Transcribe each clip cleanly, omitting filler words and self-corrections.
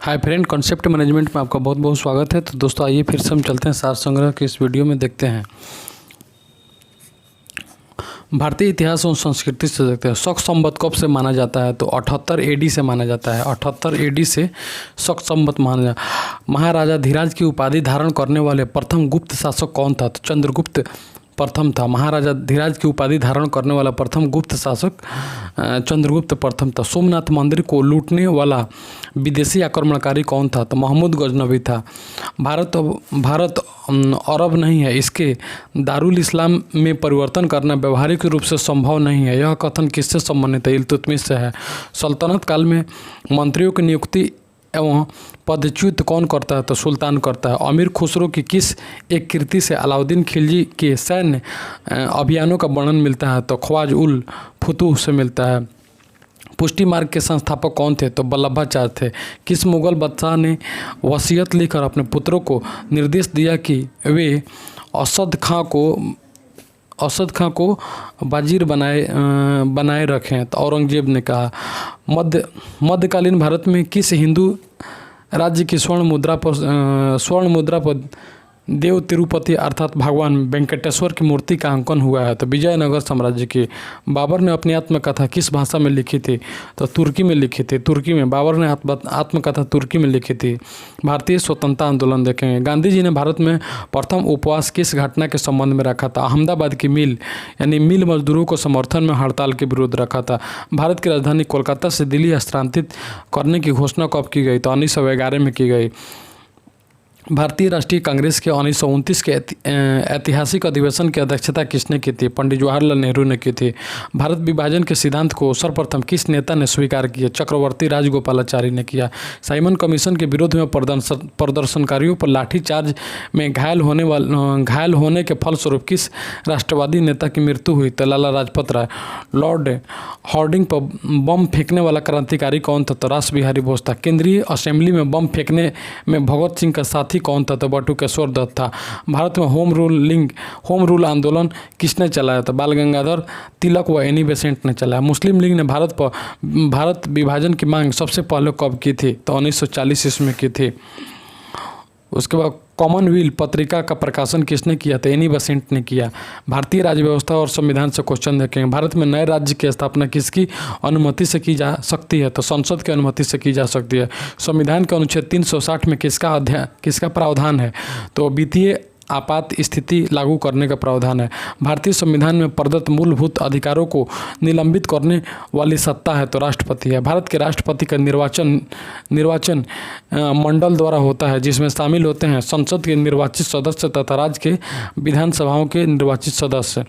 Hi friend, concept management में आपका बहुत बहुत स्वागत है। तो दोस्तों आइए फिर से हम चलते हैं सार संग्रह के इस वीडियो में। देखते हैं भारतीय इतिहास और संस्कृति से। देखते हैं शक संवत कब से माना जाता है, तो 78 एडी से माना जाता है। 78 एडी से शक संवत माना जाता है। महाराजा धीराज की उपाधि धारण करने वाले प्रथम गुप्त शासक कौन था, तो चंद्रगुप्त प्रथम था। महाराजा धीराज की उपाधि धारण करने वाला प्रथम गुप्त शासक चंद्रगुप्त प्रथम था। सोमनाथ मंदिर को लूटने वाला विदेशी आक्रमणकारी कौन था, तो महमूद गजनवी था। भारत अरब नहीं है, इसके दारुल इस्लाम में परिवर्तन करना व्यवहारिक रूप से संभव नहीं है। यह कथन किससे संबंधित है, इल्तुतमिश से है। सल्तनत काल में मंत्रियों की नियुक्ति एवं पदच्युत कौन करता है, तो सुल्तान करता है। अमीर खुसरो की किस एक कृति से अलाउद्दीन खिलजी के सैन्य अभियानों का वर्णन मिलता है, तो ख्वाज उल फुतूह से मिलता है। पुष्टि मार्ग के संस्थापक कौन थे, तो वल्लभाचार्य थे। किस मुगल बादशाह ने वसीयत लिखकर अपने पुत्रों को निर्देश दिया कि वे असद खां को वजीर बनाए रखें, तो औरंगजेब ने कहा। मध्यकालीन भारत में किस हिंदू राज्य की स्वर्ण मुद्रा पर देव तिरुपति अर्थात भगवान वेंकटेश्वर की मूर्ति का अंकन हुआ है, तो विजयनगर साम्राज्य की। बाबर ने अपनी आत्मकथा किस भाषा में लिखी थी, तो तुर्की में लिखी थी। तुर्की में बाबर ने आत्मकथा तुर्की में लिखी थी। भारतीय स्वतंत्रता आंदोलन देखेंगे। गांधी जी ने भारत में प्रथम उपवास किस घटना के संबंध में रखा था, अहमदाबाद की मिल यानी मिल मजदूरों को समर्थन में हड़ताल के विरुद्ध रखा था। भारत की राजधानी कोलकाता से दिल्ली स्थानांतरित करने की घोषणा कब की गई, तो 1911 में की गई। भारतीय राष्ट्रीय कांग्रेस के 1929 के ऐतिहासिक अधिवेशन की अध्यक्षता किसने की थी, पंडित जवाहरलाल नेहरू ने की थी। भारत विभाजन के सिद्धांत को सर्वप्रथम किस नेता ने स्वीकार किया, चक्रवर्ती राजगोपालाचारी ने किया। साइमन कमीशन के विरोध में प्रदर्शनकारियों पर लाठीचार्ज में घायल होने के फलस्वरूप किस राष्ट्रवादी नेता की मृत्यु हुई, तो लाला लाजपत राय। लॉर्ड हार्डिंग पर बम फेंकने वाला क्रांतिकारी कौन था, तो रास बिहारी बोस था। केंद्रीय असेंबली में बम फेंकने में भगत सिंह का साथी कौन था, तो बटुकेश्वर दत्त था। भारत में होम रूल आंदोलन किसने चलाया था, बाल गंगाधर तिलक व एनी बेसेंट ने चलाया। मुस्लिम लीग ने भारत विभाजन की मांग सबसे पहले कब की थी, तो 1940 ईस्वी की थी। उसके बाद कॉमनवेल्थ पत्रिका का प्रकाशन किसने किया था, एनी बेसेंट ने किया। भारतीय राज्य व्यवस्था और संविधान से क्वेश्चन देखेंगे। भारत में नए राज्य की स्थापना किसकी अनुमति से की जा सकती है, तो संसद की अनुमति से की जा सकती है। संविधान के अनुच्छेद 360 में किसका प्रावधान है, तो वित्तीय आपात स्थिति लागू करने का प्रावधान है। भारतीय संविधान में प्रदत्त मूलभूत अधिकारों को निलंबित करने वाली सत्ता है, तो राष्ट्रपति है। भारत के राष्ट्रपति का निर्वाचन मंडल द्वारा होता है, जिसमें शामिल होते हैं संसद के निर्वाचित सदस्य तथा राज्य के विधानसभाओं के निर्वाचित सदस्य।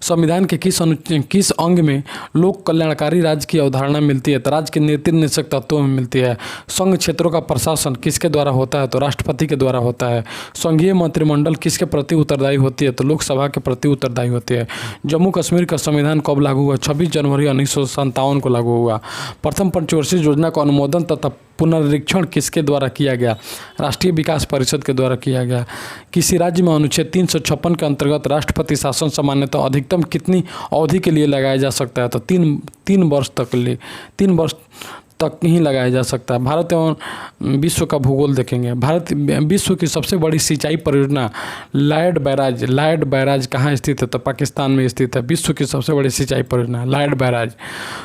संविधान के किस अंग में लोक कल्याणकारी राज्य की अवधारणा मिलती है, तो राज्य के नीति निश्चक तत्वों में मिलती है। संघ क्षेत्रों का प्रशासन किसके द्वारा होता है, तो राष्ट्रपति के द्वारा होता है। संघीय मंत्रिमंडल किसके प्रति उत्तरदायी होती है, तो लोकसभा के प्रति उत्तरदायी होती है। जम्मू कश्मीर का संविधान कब लागू हुआ, 26 जनवरी 1957 को लागू हुआ। प्रथम पंचवर्षीय योजना का अनुमोदन तथा पुनरीक्षण किसके द्वारा किया गया, राष्ट्रीय विकास परिषद के द्वारा किया गया। किसी राज्य में अनुच्छेद 356 के अंतर्गत राष्ट्रपति शासन सामान्यतः अधिकतम कितनी अवधि के लिए लगाया जा सकता है, तो तीन वर्ष तक ही लगाया जा सकता है। भारत एवं विश्व का भूगोल देखेंगे। भारत विश्व की सबसे बड़ी सिंचाई परियोजना लायड बैराज कहाँ स्थित है, तो पाकिस्तान में स्थित है। विश्व की सबसे बड़ी सिंचाई परियोजना लायड बैराज।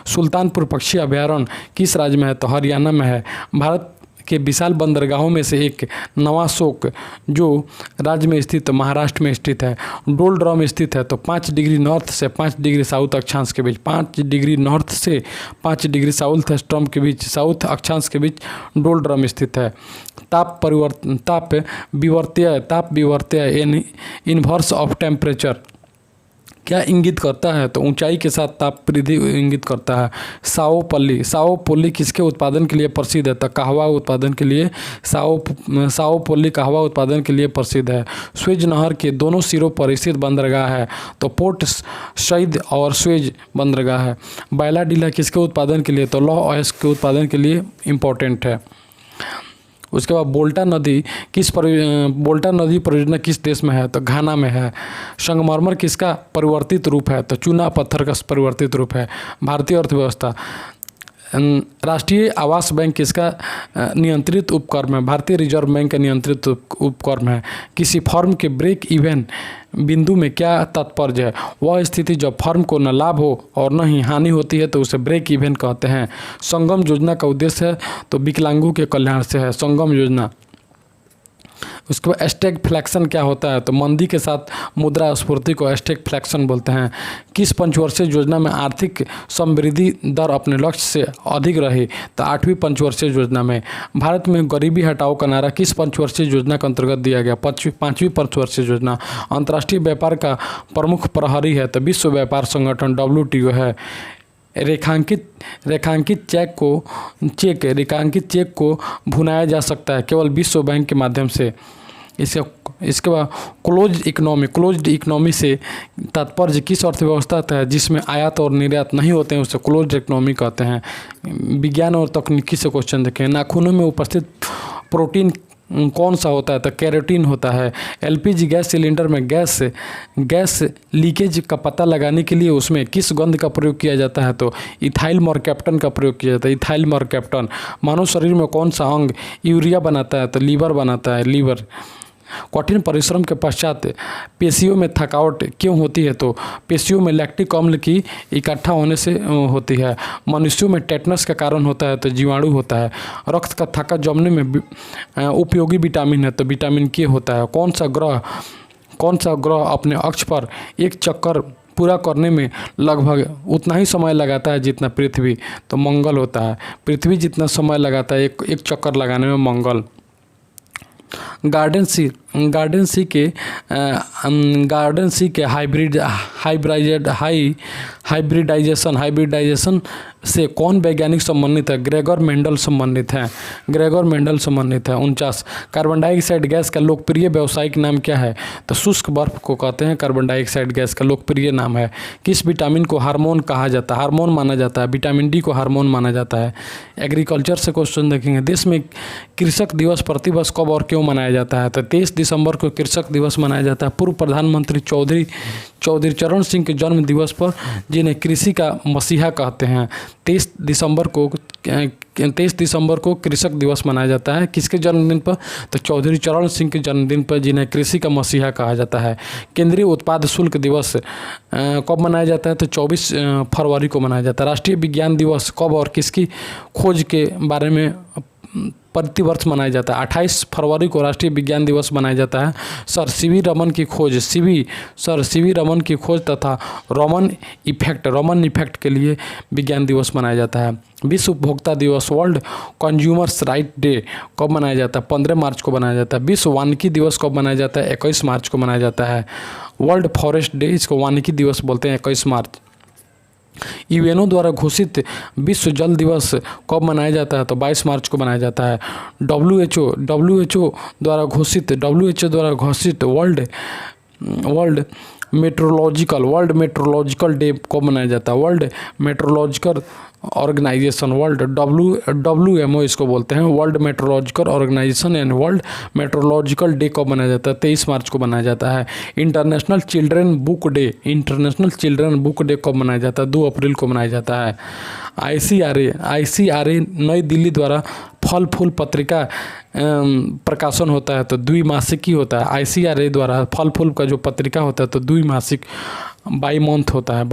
सुल्तानपुर पक्षी अभ्यारण्य किस राज्य में है, तो हरियाणा में है। भारत के विशाल बंदरगाहों में से एक नवाशोक जो राज्य में स्थित महाराष्ट्र में स्थित है। डोल ड्रम स्थित है, तो 5 डिग्री नॉर्थ से 5 डिग्री साउथ अक्षांश के बीच, 5 डिग्री नॉर्थ से 5 डिग्री साउथ अक्षांश के बीच डोल ड्रम स्थित है। ताप विवर्त्य इनवर्स ऑफ टेम्परेचर क्या इंगित करता है, तो ऊंचाई के साथ ताप वृद्धि इंगित करता है। साओ पोली किसके उत्पादन के लिए प्रसिद्ध है, तो कहवा उत्पादन के लिए साओ पोली कहवा उत्पादन के लिए प्रसिद्ध है। स्वेज नहर के दोनों सिरों पर स्थित बंदरगाह है, तो पोर्ट सईद और स्वेज बंदरगाह है। बैलाडीला किसके उत्पादन के लिए, तो लौह अयस्क के उत्पादन के लिए इम्पोर्टेंट है। उसके बाद बोल्टा नदी परियोजना किस देश में है, तो घाना में है। संगमरमर किसका परिवर्तित रूप है, तो चूना पत्थर का परिवर्तित रूप है। भारतीय अर्थव्यवस्था राष्ट्रीय आवास बैंक किसका नियंत्रित उपक्रम है? भारतीय रिजर्व बैंक का नियंत्रित उपक्रम है। किसी फर्म के ब्रेक इवन बिंदु में क्या तात्पर्य है? वह स्थिति जब फर्म को न लाभ हो और न ही हानि होती है तो उसे ब्रेक इवन कहते हैं। संगम योजना का उद्देश्य है तो विकलांगों के कल्याण से है संगम योजना। उसके बाद स्टैगफ्लेक्शन क्या होता है? तो मंदी के साथ मुद्रास्फीति को स्टैगफ्लेक्शन बोलते हैं। किस पंचवर्षीय योजना में आर्थिक समृद्धि दर अपने लक्ष्य से अधिक रही? तो 8वीं पंचवर्षीय योजना में। भारत में गरीबी हटाओ का नारा किस पंचवर्षीय योजना के अंतर्गत दिया गया? 5वीं पंचवर्षीय योजना। अंतर्राष्ट्रीय व्यापार का प्रमुख प्रहरी है तो विश्व व्यापार संगठन WTO है। रेखांकित चेक को भुनाया जा सकता है केवल विश्व बैंक के माध्यम से। इसके बाद क्लोज्ड इकोनॉमी से तात्पर्य किस अर्थव्यवस्था है जिसमें आयात और निर्यात नहीं होते हैं उसे क्लोज्ड इकोनॉमी कहते हैं। विज्ञान और तकनीकी से क्वेश्चन देखें। नाखूनों में उपस्थित प्रोटीन कौन सा होता है? तो कैरोटीन होता है। LPG गैस सिलेंडर में गैस लीकेज का पता लगाने के लिए उसमें किस गंध का प्रयोग किया जाता है? तो इथाइल मरकैप्टन का प्रयोग किया जाता है। Ethyl mercaptan. मानव शरीर में कौन सा अंग यूरिया बनाता है? तो लीवर बनाता है, लीवर। कठिन परिश्रम के पश्चात पेशियों में थकावट क्यों होती है? तो पेशियों में लैक्टिक अम्ल की इकट्ठा होने से होती है। मनुष्यों में टेटनस का कारण होता है तो जीवाणु होता है। रक्त का थक्का जमने में उपयोगी विटामिन है तो विटामिन K होता है। कौन सा ग्रह अपने अक्ष पर एक चक्कर पूरा करने में लगभग उतना ही समय लगाता है जितना पृथ्वी? तो मंगल होता है। पृथ्वी जितना समय लगाता है एक चक्कर लगाने में मंगल। गार्डन सी के हाइब्रिडाइजेशन से कौन वैज्ञानिक संबंधित है? ग्रेगर मेंडल संबंधित है। 49 कार्बन डाइऑक्साइड गैस का लोकप्रिय व्यावसायिक नाम क्या है? तो शुष्क बर्फ को कहते हैं कार्बन डाइऑक्साइड गैस का लोकप्रिय नाम है। किस विटामिन को हार्मोन कहा जाता है? हार्मोन माना जाता है। विटामिन D को हार्मोन माना जाता है। एग्रीकल्चर से क्वेश्चन देखेंगे। देश में कृषक दिवस प्रतिवर्ष कब और क्यों मनाया जाता है? तो 23 दिसंबर को कृषक दिवस मनाया जाता है। पूर्व प्रधानमंत्री चौधरी चरण सिंह के जन्म दिवस पर, जिन्हें कृषि का मसीहा कहते हैं। 23 दिसंबर को कृषक दिवस मनाया जाता है। किसके जन्मदिन पर? तो चौधरी चरण सिंह के जन्मदिन पर, जिन्हें कृषि का मसीहा कहा जाता है। केंद्रीय उत्पाद शुल्क दिवस कब मनाया जाता है? तो 24 फरवरी को मनाया जाता है। राष्ट्रीय विज्ञान दिवस कब और किसकी खोज के बारे में प्रतिवर्ष मनाया जाता है? 28 फरवरी को राष्ट्रीय विज्ञान दिवस मनाया जाता है। सर सीवी रमन की खोज तथा रमन इफेक्ट के लिए विज्ञान दिवस मनाया जाता है। विश्व उपभोक्ता दिवस वर्ल्ड कंज्यूमर्स राइट डे कब मनाया जाता है? 15 मार्च को मनाया जाता है। विश्व वानिकी दिवस कब मनाया जाता है? 21 मार्च को मनाया जाता है। वर्ल्ड फॉरेस्ट डे, इसको वानिकी दिवस बोलते हैं, 21 मार्च। यूएनओ द्वारा घोषित विश्व जल दिवस कब मनाया जाता है? तो 22 मार्च को मनाया जाता है। WHO द्वारा घोषित वर्ल्ड मेट्रोलॉजिकल डे कब मनाया जाता है? वर्ल्ड मेट्रोलॉजिकल ऑर्गेनाइजेशन, WMO इसको बोलते हैं, world meteorological organization and world meteorological day कब मनाया जाता है? 23 मार्च को मनाया जाता है। इंटरनेशनल चिल्ड्रन बुक डे कब मनाया जाता है? 2 अप्रैल को मनाया जाता है। ICRA नई दिल्ली द्वारा फल फूल पत्रिका प्रकाशन होता है तो द्विमासिक ही होता है। ICRA द्वारा फल फूल का जो पत्रिका होता है तो द्विमासिक बाई मंथ होता है।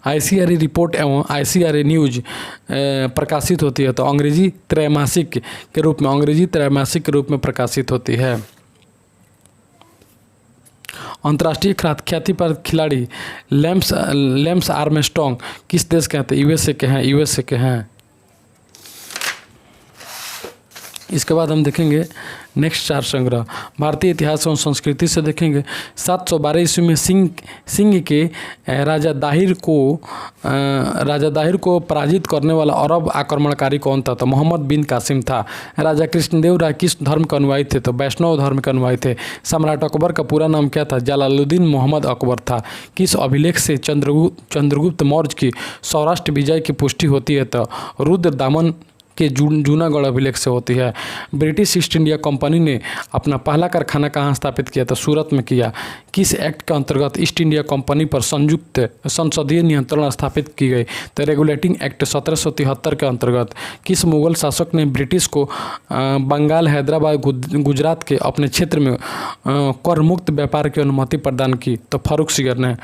ICRA रिपोर्ट एवं ICRA न्यूज प्रकाशित होती है तो अंग्रेजी त्रैमासिक के रूप में प्रकाशित होती है। अंतर्राष्ट्रीय ख्यातिप्राप्त खिलाड़ी लैम्स आर्मस्ट्रॉन्ग किस देश के हैं? तो यूएसए के हैं। इसके बाद हम देखेंगे नेक्स्ट 4 संग्रह। भारतीय इतिहास एवं संस्कृति से देखेंगे। 712 ईस्वी में सिंह के राजा दाहिर को पराजित करने वाला अरब आक्रमणकारी कौन था? तो मोहम्मद बिन कासिम था। राजा कृष्णदेव राय किस धर्म के अनुयायी थे? तो वैष्णव धर्म के अनुयायी थे। सम्राट अकबर का पूरा नाम क्या था? जलालुद्दीन मोहम्मद अकबर था। किस अभिलेख से चंद्रगुप्त मौर्य की सौराष्ट्र विजय की पुष्टि होती है? तो रुद्र दामन के जूनागढ़ अभिलेख से होती है। ब्रिटिश ईस्ट इंडिया कंपनी ने अपना पहला कारखाना कहाँ स्थापित किया? तो सूरत में किया। किस एक्ट के अंतर्गत ईस्ट इंडिया कंपनी पर संयुक्त संसदीय नियंत्रण स्थापित की गई? तो रेगुलेटिंग एक्ट 1773 के अंतर्गत। किस मुगल शासक ने ब्रिटिश को बंगाल, हैदराबाद, गुजरात के अपने क्षेत्र में कर मुक्त व्यापार की अनुमति प्रदान की? तो फारूक सिगर ने।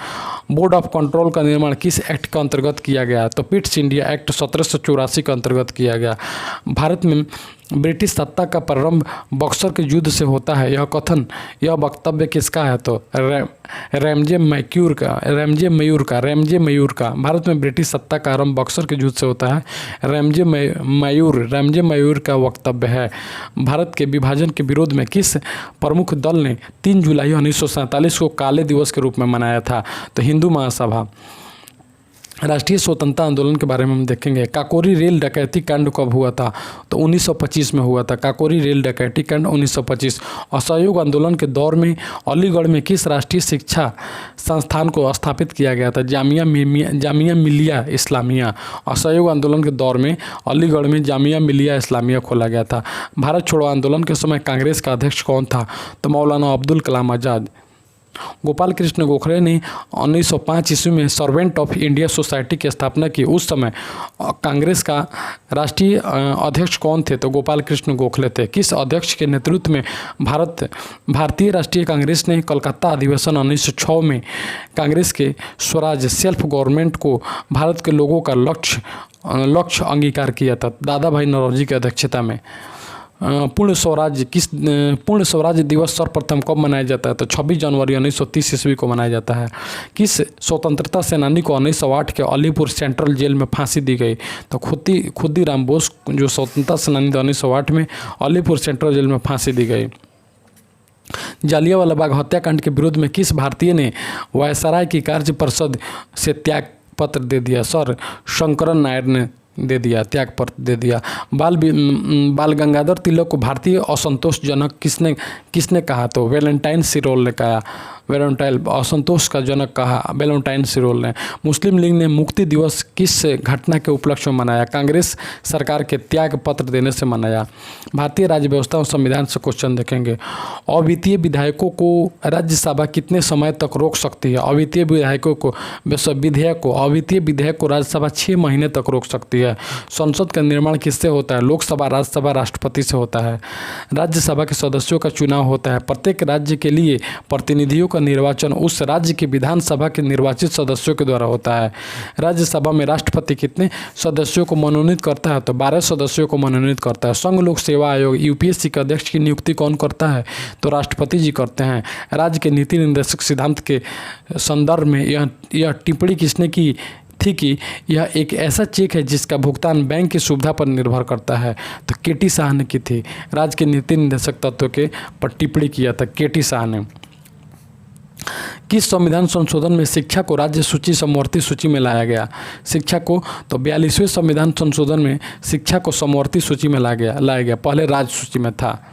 बोर्ड ऑफ कंट्रोल का निर्माण किस एक्ट के अंतर्गत किया गया? तो पिट्स इंडिया एक्ट 1784 के अंतर्गत किया गया। भारत में ब्रिटिश सत्ता का प्रारंभ बक्सर के युद्ध से होता है, यह कथन, यह वक्तव्य किसका है? तो रैमजे मयूर का। भारत में ब्रिटिश सत्ता का आरंभ बक्सर के युद्ध से होता है, रैमजे मयूर का वक्तव्य है। भारत के विभाजन के विरोध में किस प्रमुख दल ने 3 जुलाई 1947 को काले दिवस के रूप में मनाया था? तो हिंदू महासभा। राष्ट्रीय स्वतंत्रता आंदोलन के बारे में हम देखेंगे। काकोरी रेल डकैती कांड कब हुआ था? तो 1925 में हुआ था। काकोरी रेल डकैती कांड 1925। असहयोग आंदोलन के दौर में अलीगढ़ में किस राष्ट्रीय शिक्षा संस्थान को स्थापित किया गया था? जामिया मिलिया इस्लामिया। असहयोग आंदोलन के दौर में अलीगढ़ में जामिया मिलिया इस्लामिया खोला गया था। भारत छोड़ो आंदोलन के समय कांग्रेस का अध्यक्ष कौन था? तो मौलाना अब्दुल कलाम आज़ाद। गोपाल कृष्ण गोखले ने 1905 ईस्वी में सर्वेंट ऑफ इंडिया सोसाइटी की स्थापना की। उस समय कांग्रेस का राष्ट्रीय अध्यक्ष कौन थे? तो गोपाल कृष्ण गोखले थे। किस अध्यक्ष के नेतृत्व में भारतीय राष्ट्रीय कांग्रेस ने कलकत्ता अधिवेशन 1906 में कांग्रेस के स्वराज सेल्फ गवर्नमेंट को भारत के लोगों का लक्ष्य अंगीकार किया था? दादा भाई नौरोजी की अध्यक्षता में। पूर्ण स्वराज दिवस सर्वप्रथम कब मनाया जाता है? तो 26 जनवरी 1930 ईस्वी को मनाया जाता है। किस स्वतंत्रता सेनानी को 1908 के अलीपुर सेंट्रल जेल में फांसी दी गई? तो खुदीराम बोस, जो स्वतंत्रता सेनानी थे, 1908 में अलीपुर सेंट्रल जेल में फांसी दी गई। जालियांवाला बाग हत्याकांड के विरोध में किस भारतीय ने वायसराय की कार्य परिषद से त्याग पत्र दे दिया? सर शंकरन नायर ने दे दिया, त्याग पत्र दे दिया। बाल गंगाधर तिलक को भारतीय असंतोषजनक किसने कहा? तो वैलेंटाइन सिरोल ने कहा। असंतोष का जनक कहा वैलेंटाइन सिरोल ने। मुस्लिम लीग ने मुक्ति दिवस किस घटना के उपलक्ष्य में मनाया? कांग्रेस सरकार के त्याग पत्र देने से मनाया। भारतीय राज्य व्यवस्था और संविधान से क्वेश्चन देखेंगे। अवित्तीय विधायकों को राज्यसभा कितने समय तक रोक सकती है? अवित्तीय विधेयक को राज्यसभा 6 महीने तक रोक सकती है। संसद का निर्माण किससे होता है? लोकसभा, राज्यसभा, राष्ट्रपति से होता है। राज्यसभा के सदस्यों का चुनाव होता है। प्रत्येक राज्य के लिए प्रतिनिधियों का निर्वाचन उस राज्य की विधानसभा के निर्वाचित सदस्यों के द्वारा होता है। राज्यसभा में राष्ट्रपति कितने सदस्यों को मनोनीत करता है? तो 12 सदस्यों को मनोनीत करता है। संघ लोक सेवा आयोग यूपीएससी के अध्यक्ष की नियुक्ति कौन करता है? तो राष्ट्रपति जी करते हैं। राज्य के नीति निर्देशक सिद्धांत के संदर्भ में यह टिप्पणी किसने की थी कि यह एक ऐसा चेक है जिसका भुगतान बैंक की सुविधा पर निर्भर करता है? तो केटी शाह ने की थी। राज्य के नीति निर्देशक तत्व के पर टिप्पणी किया था केटी शाह ने। किस संविधान संशोधन में शिक्षा को राज्य सूची समवर्ती सूची में लाया गया? शिक्षा को तो 42वें संविधान संशोधन में शिक्षा को समवर्ती सूची में लाया गया। पहले राज्य सूची में था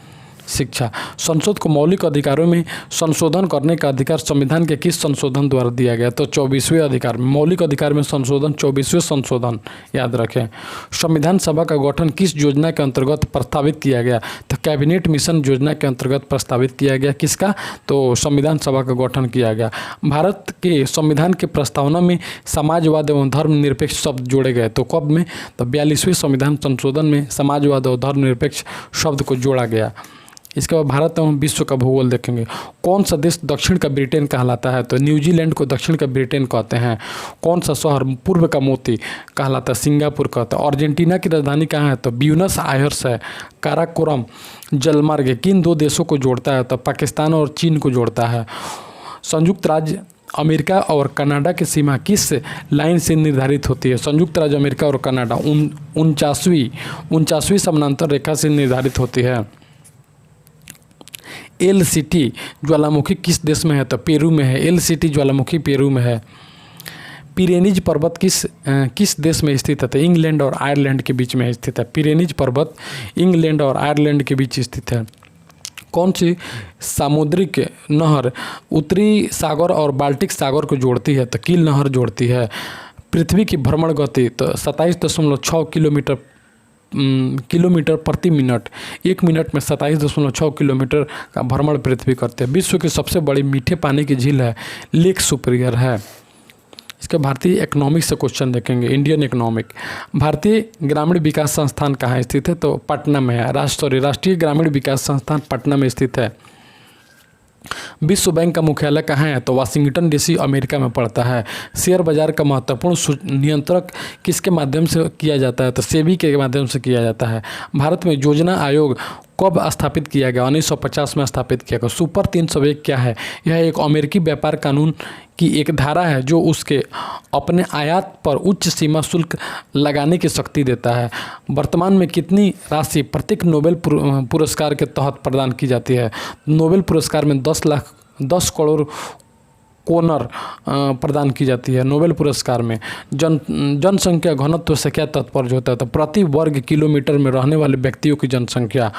शिक्षा। संसद को मौलिक अधिकारों में संशोधन करने का अधिकार संविधान के किस संशोधन द्वारा दिया गया? तो 24वें अधिकार। मौलिक अधिकार में संशोधन 24वें संशोधन, याद रखें। संविधान सभा का गठन किस योजना के अंतर्गत प्रस्तावित किया गया? तो कैबिनेट मिशन योजना के अंतर्गत प्रस्तावित किया गया। किसका? तो संविधान सभा का गठन किया गया। भारत के संविधान के प्रस्तावना में समाजवाद एवं धर्मनिरपेक्ष शब्द जोड़े गए। तो कब में? तो 42वें संविधान संशोधन में समाजवाद और धर्मनिरपेक्ष शब्द को जोड़ा गया। इसके बाद भारत एवं विश्व का भूगोल देखेंगे। कौन सा देश दक्षिण का ब्रिटेन कहलाता है? तो न्यूजीलैंड को दक्षिण का ब्रिटेन कहते हैं। कौन सा शहर पूर्व का मोती कहलाता है? सिंगापुर कहता है। अर्जेंटीना की राजधानी कहाँ है? तो ब्यूनस आयर्स है। काराकोरम जलमार्ग किन 2 देशों को जोड़ता है? तो पाकिस्तान और चीन को जोड़ता है। संयुक्त राज्य अमेरिका और कनाडा की सीमा किस लाइन से निर्धारित होती है? संयुक्त राज्य अमेरिका और कनाडा 49वीं समानांतर रेखा से निर्धारित होती है। एलसीटी ज्वालामुखी किस देश में है? तो पेरू में है। एलसीटी ज्वालामुखी पेरू में है। पिरेनीज पर्वत किस देश में स्थित है? तो इंग्लैंड और आयरलैंड के बीच में स्थित है। पिरेनीज पर्वत इंग्लैंड और आयरलैंड के बीच स्थित है। कौन सी सामुद्रिक नहर उत्तरी सागर और बाल्टिक सागर को जोड़ती है? तो कील नहर जोड़ती है। पृथ्वी की भ्रमण गति तो 27.6 किलोमीटर किलोमीटर प्रति मिनट, 1 मिनट में 27.6 किलोमीटर का भ्रमण पृथ्वी करते हैं। विश्व की सबसे बड़ी मीठे पानी की झील है लेक सुपीरियर है। इसके भारतीय इकोनॉमिक से क्वेश्चन देखेंगे। इंडियन इकोनॉमिक, भारतीय ग्रामीण विकास संस्थान कहाँ स्थित है? तो पटना में है। राष्ट्रीय ग्रामीण विकास संस्थान पटना में स्थित है। विश्व बैंक का मुख्यालय कहाँ है? तो वाशिंगटन डीसी अमेरिका में पड़ता है। शेयर बाजार का महत्वपूर्ण नियंत्रक किसके माध्यम से किया जाता है? तो सेबी के माध्यम से किया जाता है। भारत में योजना आयोग कब स्थापित किया गया? 1950 में स्थापित किया गया। सुपर 301 क्या है? यह एक अमेरिकी व्यापार कानून की एक धारा है जो उसके अपने आयात पर उच्च सीमा शुल्क लगाने की शक्ति देता है। वर्तमान में कितनी राशि प्रत्येक नोबेल पुरस्कार के तहत प्रदान की जाती है? नोबेल पुरस्कार में 10 करोड़ कोनर प्रदान की जाती है। नोबेल पुरस्कार में जनसंख्या घनत्व से क्या तात्पर्य होता है? तो प्रति वर्ग किलोमीटर में रहने वाले व्यक्तियों की जनसंख्या।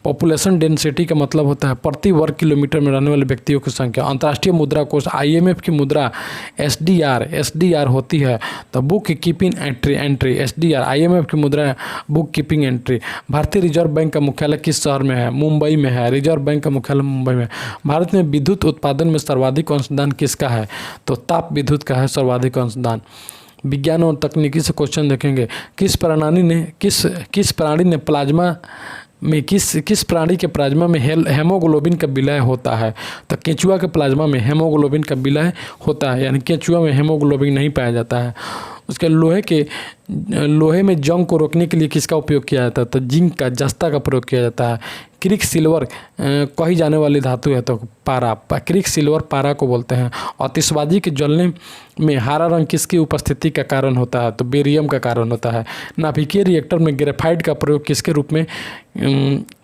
पॉपुलेशन डेंसिटी का मतलब होता है प्रति वर्ग किलोमीटर में रहने वाले व्यक्तियों की संख्या। अंतर्राष्ट्रीय मुद्रा कोष IMF की मुद्रा SDR होती है। तो book keeping entry SDR IMF की मुद्रा बुक कीपिंग एंट्री। भारतीय रिजर्व बैंक का मुख्यालय किस शहर में है? मुंबई में है। रिजर्व बैंक का मुख्यालय मुंबई में। भारत में विद्युत उत्पादन में सर्वाधिक अंशदान किसका है? तो ताप विद्युत का है सर्वाधिक अंशदान। विज्ञान और तकनीकी से क्वेश्चन देखेंगे। किस प्राणी ने प्लाज्मा में किस प्राणी के प्लाज्मा में हेमोग्लोबिन का विलय होता है? तो केंचुआ के प्लाज्मा में हेमोग्लोबिन का विलय होता है, यानी केंचुआ में हेमोग्लोबिन नहीं पाया जाता है। उसके लोहे में जंग को रोकने के लिए किसका उपयोग किया जाता है? तो जिंक का, जस्ता का प्रयोग किया जाता है। क्रिक सिल्वर कही जाने वाली धातु है? तो पारा। क्रिक सिल्वर पारा को बोलते हैं। आतिशबाजी के जलने में हरा रंग किसकी उपस्थिति का कारण होता है? तो बेरियम का कारण होता है। नाभिकीय रिएक्टर में ग्रेफाइट का प्रयोग किसके रूप में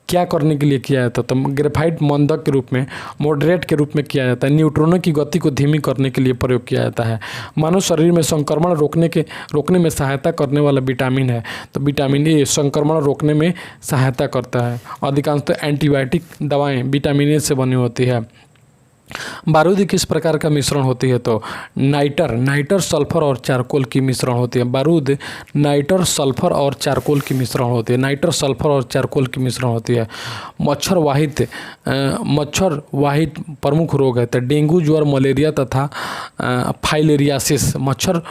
क्या करने के लिए किया जाता है? तो ग्रेफाइट मंदक के रूप में, मॉडरेट के रूप में किया जाता है। न्यूट्रॉनों की गति को धीमी करने के लिए प्रयोग किया जाता है। मानव शरीर में संक्रमण रोकने में सहायता करने वाला विटामिन है। तो विटामिन ए संक्रमण रोकने में सहायता करता है। अधिकांशतः एंटीबायोटिक दवाएं विटामिन ए से बनी होती है। बारूद किस प्रकार का मिश्रण होती है? तो नाइटर सल्फर और चारकोल की मिश्रण होती है। बारूद नाइटर सल्फर और चारकोल की मिश्रण होती है। नाइटर सल्फर और चारकोल की मिश्रण होती है। मच्छर वाहित प्रमुख रोग है। तो डेंगू, ज्वर, मलेरिया तथा फाइलेरियासिस। मच्छर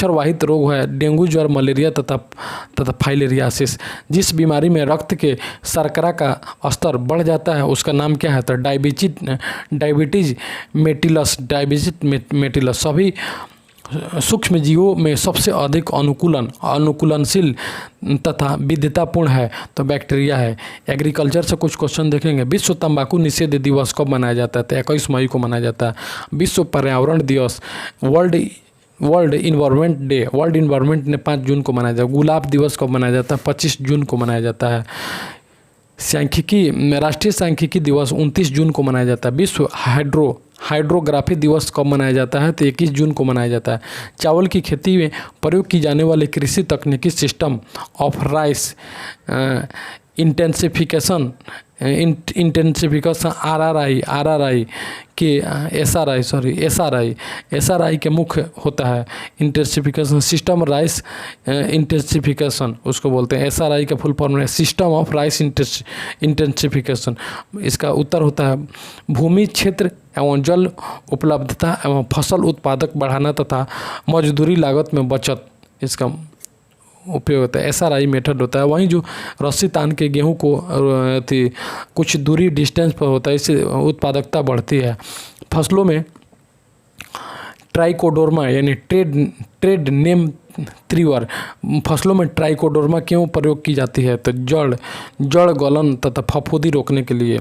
वाहित रोग है डेंगू, ज्वर, मलेरिया तथा फाइलेरियासिस। जिस बीमारी में रक्त के शर्करा का स्तर बढ़ जाता है उसका नाम क्या है? तो डायबिटीज मेटिलस। सभी सूक्ष्म जीवों में सबसे अधिक अनुकूलनशील तथा विविधतापूर्ण है तो बैक्टीरिया है। एग्रीकल्चर से कुछ क्वेश्चन देखेंगे। विश्व तंबाकू निषेध दिवस कब मनाया जाता है? तो 21 मई को मनाया जाता है। विश्व पर्यावरण दिवस वर्ल्ड इन्वायरमेंट ने 5 जून को मनाया जाता है। गुलाब दिवस कब मनाया जाता है? 25 जून को मनाया जाता है। राष्ट्रीय सांख्यिकी दिवस 29 जून को मनाया जाता है। विश्व हाइड्रोग्राफी दिवस कब मनाया जाता है? तो 21 जून को मनाया जाता है। चावल की खेती में प्रयोग की जाने वाले कृषि तकनीकी system of rice intensification SRI के मुख्य होता है। इंटेंसिफिकेशन सिस्टम राइस इंटेंसिफिकेशन उसको बोलते हैं। SRI का फुल फॉर्म है सिस्टम ऑफ राइस इंटेंसिफिकेशन। इसका उत्तर होता है भूमि क्षेत्र एवं जल उपलब्धता एवं फसल उत्पादक बढ़ाना तथा मजदूरी लागत में बचत इसका उपयोग होता है। SRI मेथड होता है। वहीं जो रस्सी तान के गेहूं को कुछ दूरी डिस्टेंस पर होता है, इससे उत्पादकता बढ़ती है। फसलों में ट्राइकोडर्मा यानी ट्रेड नेम त्रिवर। फसलों में ट्राइकोडर्मा क्यों प्रयोग की जाती है? तो जड़ गलन तथा फफूंदी रोकने के लिए।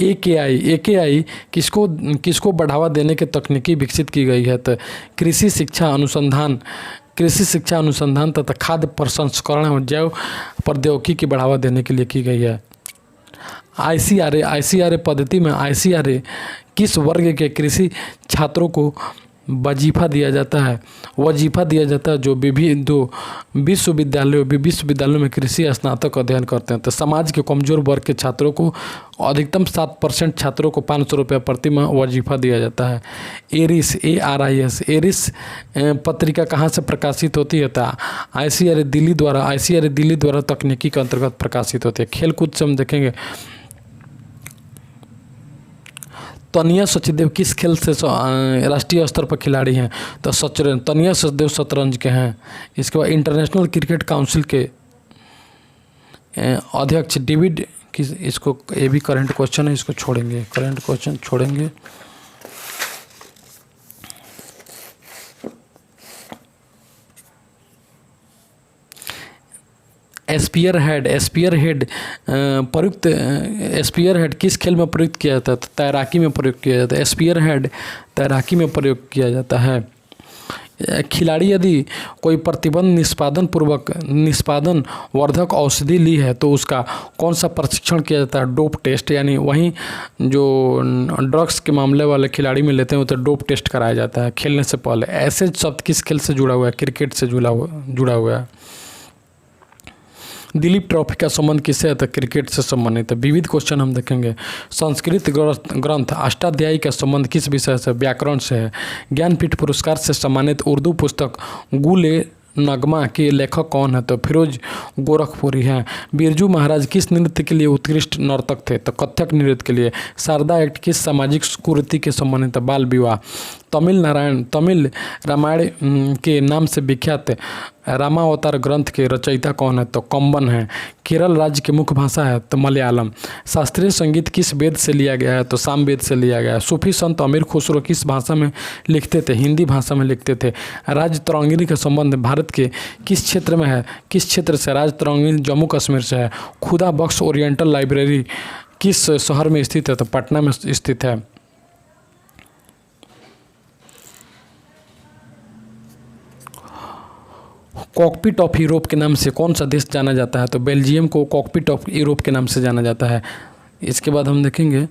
AKI किसको बढ़ावा देने के तकनीकी विकसित की गई है? तो कृषि शिक्षा अनुसंधान तथा खाद्य प्रसंस्करण और जैव प्रौद्योगिकी की बढ़ावा देने के लिए की गई है। ICRA पद्धति में ICRA किस वर्ग के कृषि छात्रों को वजीफा दिया जाता है, वजीफा दिया जाता है जो विश्वविद्यालयों में कृषि स्नातक अध्ययन करते हैं। तो समाज के कमजोर वर्ग के छात्रों को अधिकतम 7% छात्रों को 500 रुपये प्रति माह वजीफा दिया जाता है। एरिस ARIS एरिस पत्रिका कहाँ से प्रकाशित होती है? ICRA दिल्ली द्वारा तकनीकी के अंतर्गत प्रकाशित होती है। खेलकूद से हम देखेंगे तनिया सचदेव किस खेल से राष्ट्रीय स्तर पर खिलाड़ी हैं? तो तनिया सचदेव शतरंज के हैं। इसके बाद इंटरनेशनल क्रिकेट काउंसिल के अध्यक्ष डेविड किस, इसको ये भी करंट क्वेश्चन है, इसको छोड़ेंगे, करंट क्वेश्चन छोड़ेंगे। स्पीयर हेड किस खेल में प्रयुक्त किया जाता है? तो तैराकी में प्रयुक्त किया जाता है। स्पीयर हेड तैराकी में प्रयोग किया जाता है। खिलाड़ी यदि कोई प्रतिबंध निष्पादन वर्धक औषधि ली है तो उसका कौन सा परीक्षण किया जाता है? डोप टेस्ट, यानी वहीं जो ड्रग्स के मामले वाले खिलाड़ी में लेते हैं तो डोप टेस्ट कराया जाता है खेलने से पहले। ऐसे शब्द किस खेल से जुड़ा हुआ है? क्रिकेट से जुड़ा हुआ है। दिलीप ट्रॉफी का संबंध किससे है? तो क्रिकेट से संबंधित है। विविध क्वेश्चन हम देखेंगे। संस्कृत ग्रंथ अष्टाध्यायी का संबंध किस विषय से? व्याकरण से है। ज्ञानपीठ पुरस्कार से सम्मानित उर्दू पुस्तक गुल नगमा के लेखक कौन है? तो फिरोज गोरखपुरी हैं। बिरजू महाराज किस नृत्य के लिए उत्कृष्ट नर्तक थे? तो कथक नृत्य के लिए। शारदा एक्ट किस सामाजिक कुरीति के संबंधित? बाल विवाह। तमिल रामायण के नाम से विख्यात रामावतार ग्रंथ के रचयिता कौन है? तो कंबन है। केरल राज्य की मुख्य भाषा है तो मलयालम। शास्त्रीय संगीत किस वेद से लिया गया है? तो सामवेद से लिया गया है। सूफी संत अमीर खुसरो किस भाषा में लिखते थे? हिंदी भाषा में लिखते थे। राज तरंगिणी का संबंध भारत के किस क्षेत्र में है? किस क्षेत्र से? राज तरंगिणी जम्मू कश्मीर से है। खुदा बख्श ओरिएंटल लाइब्रेरी किस शहर में स्थित है? तो पटना में स्थित है। कॉकपिट ऑफ यूरोप के नाम से कौन सा देश जाना जाता है? तो बेल्जियम को कॉकपिट ऑफ यूरोप के नाम से जाना जाता है। इसके बाद हम देखेंगे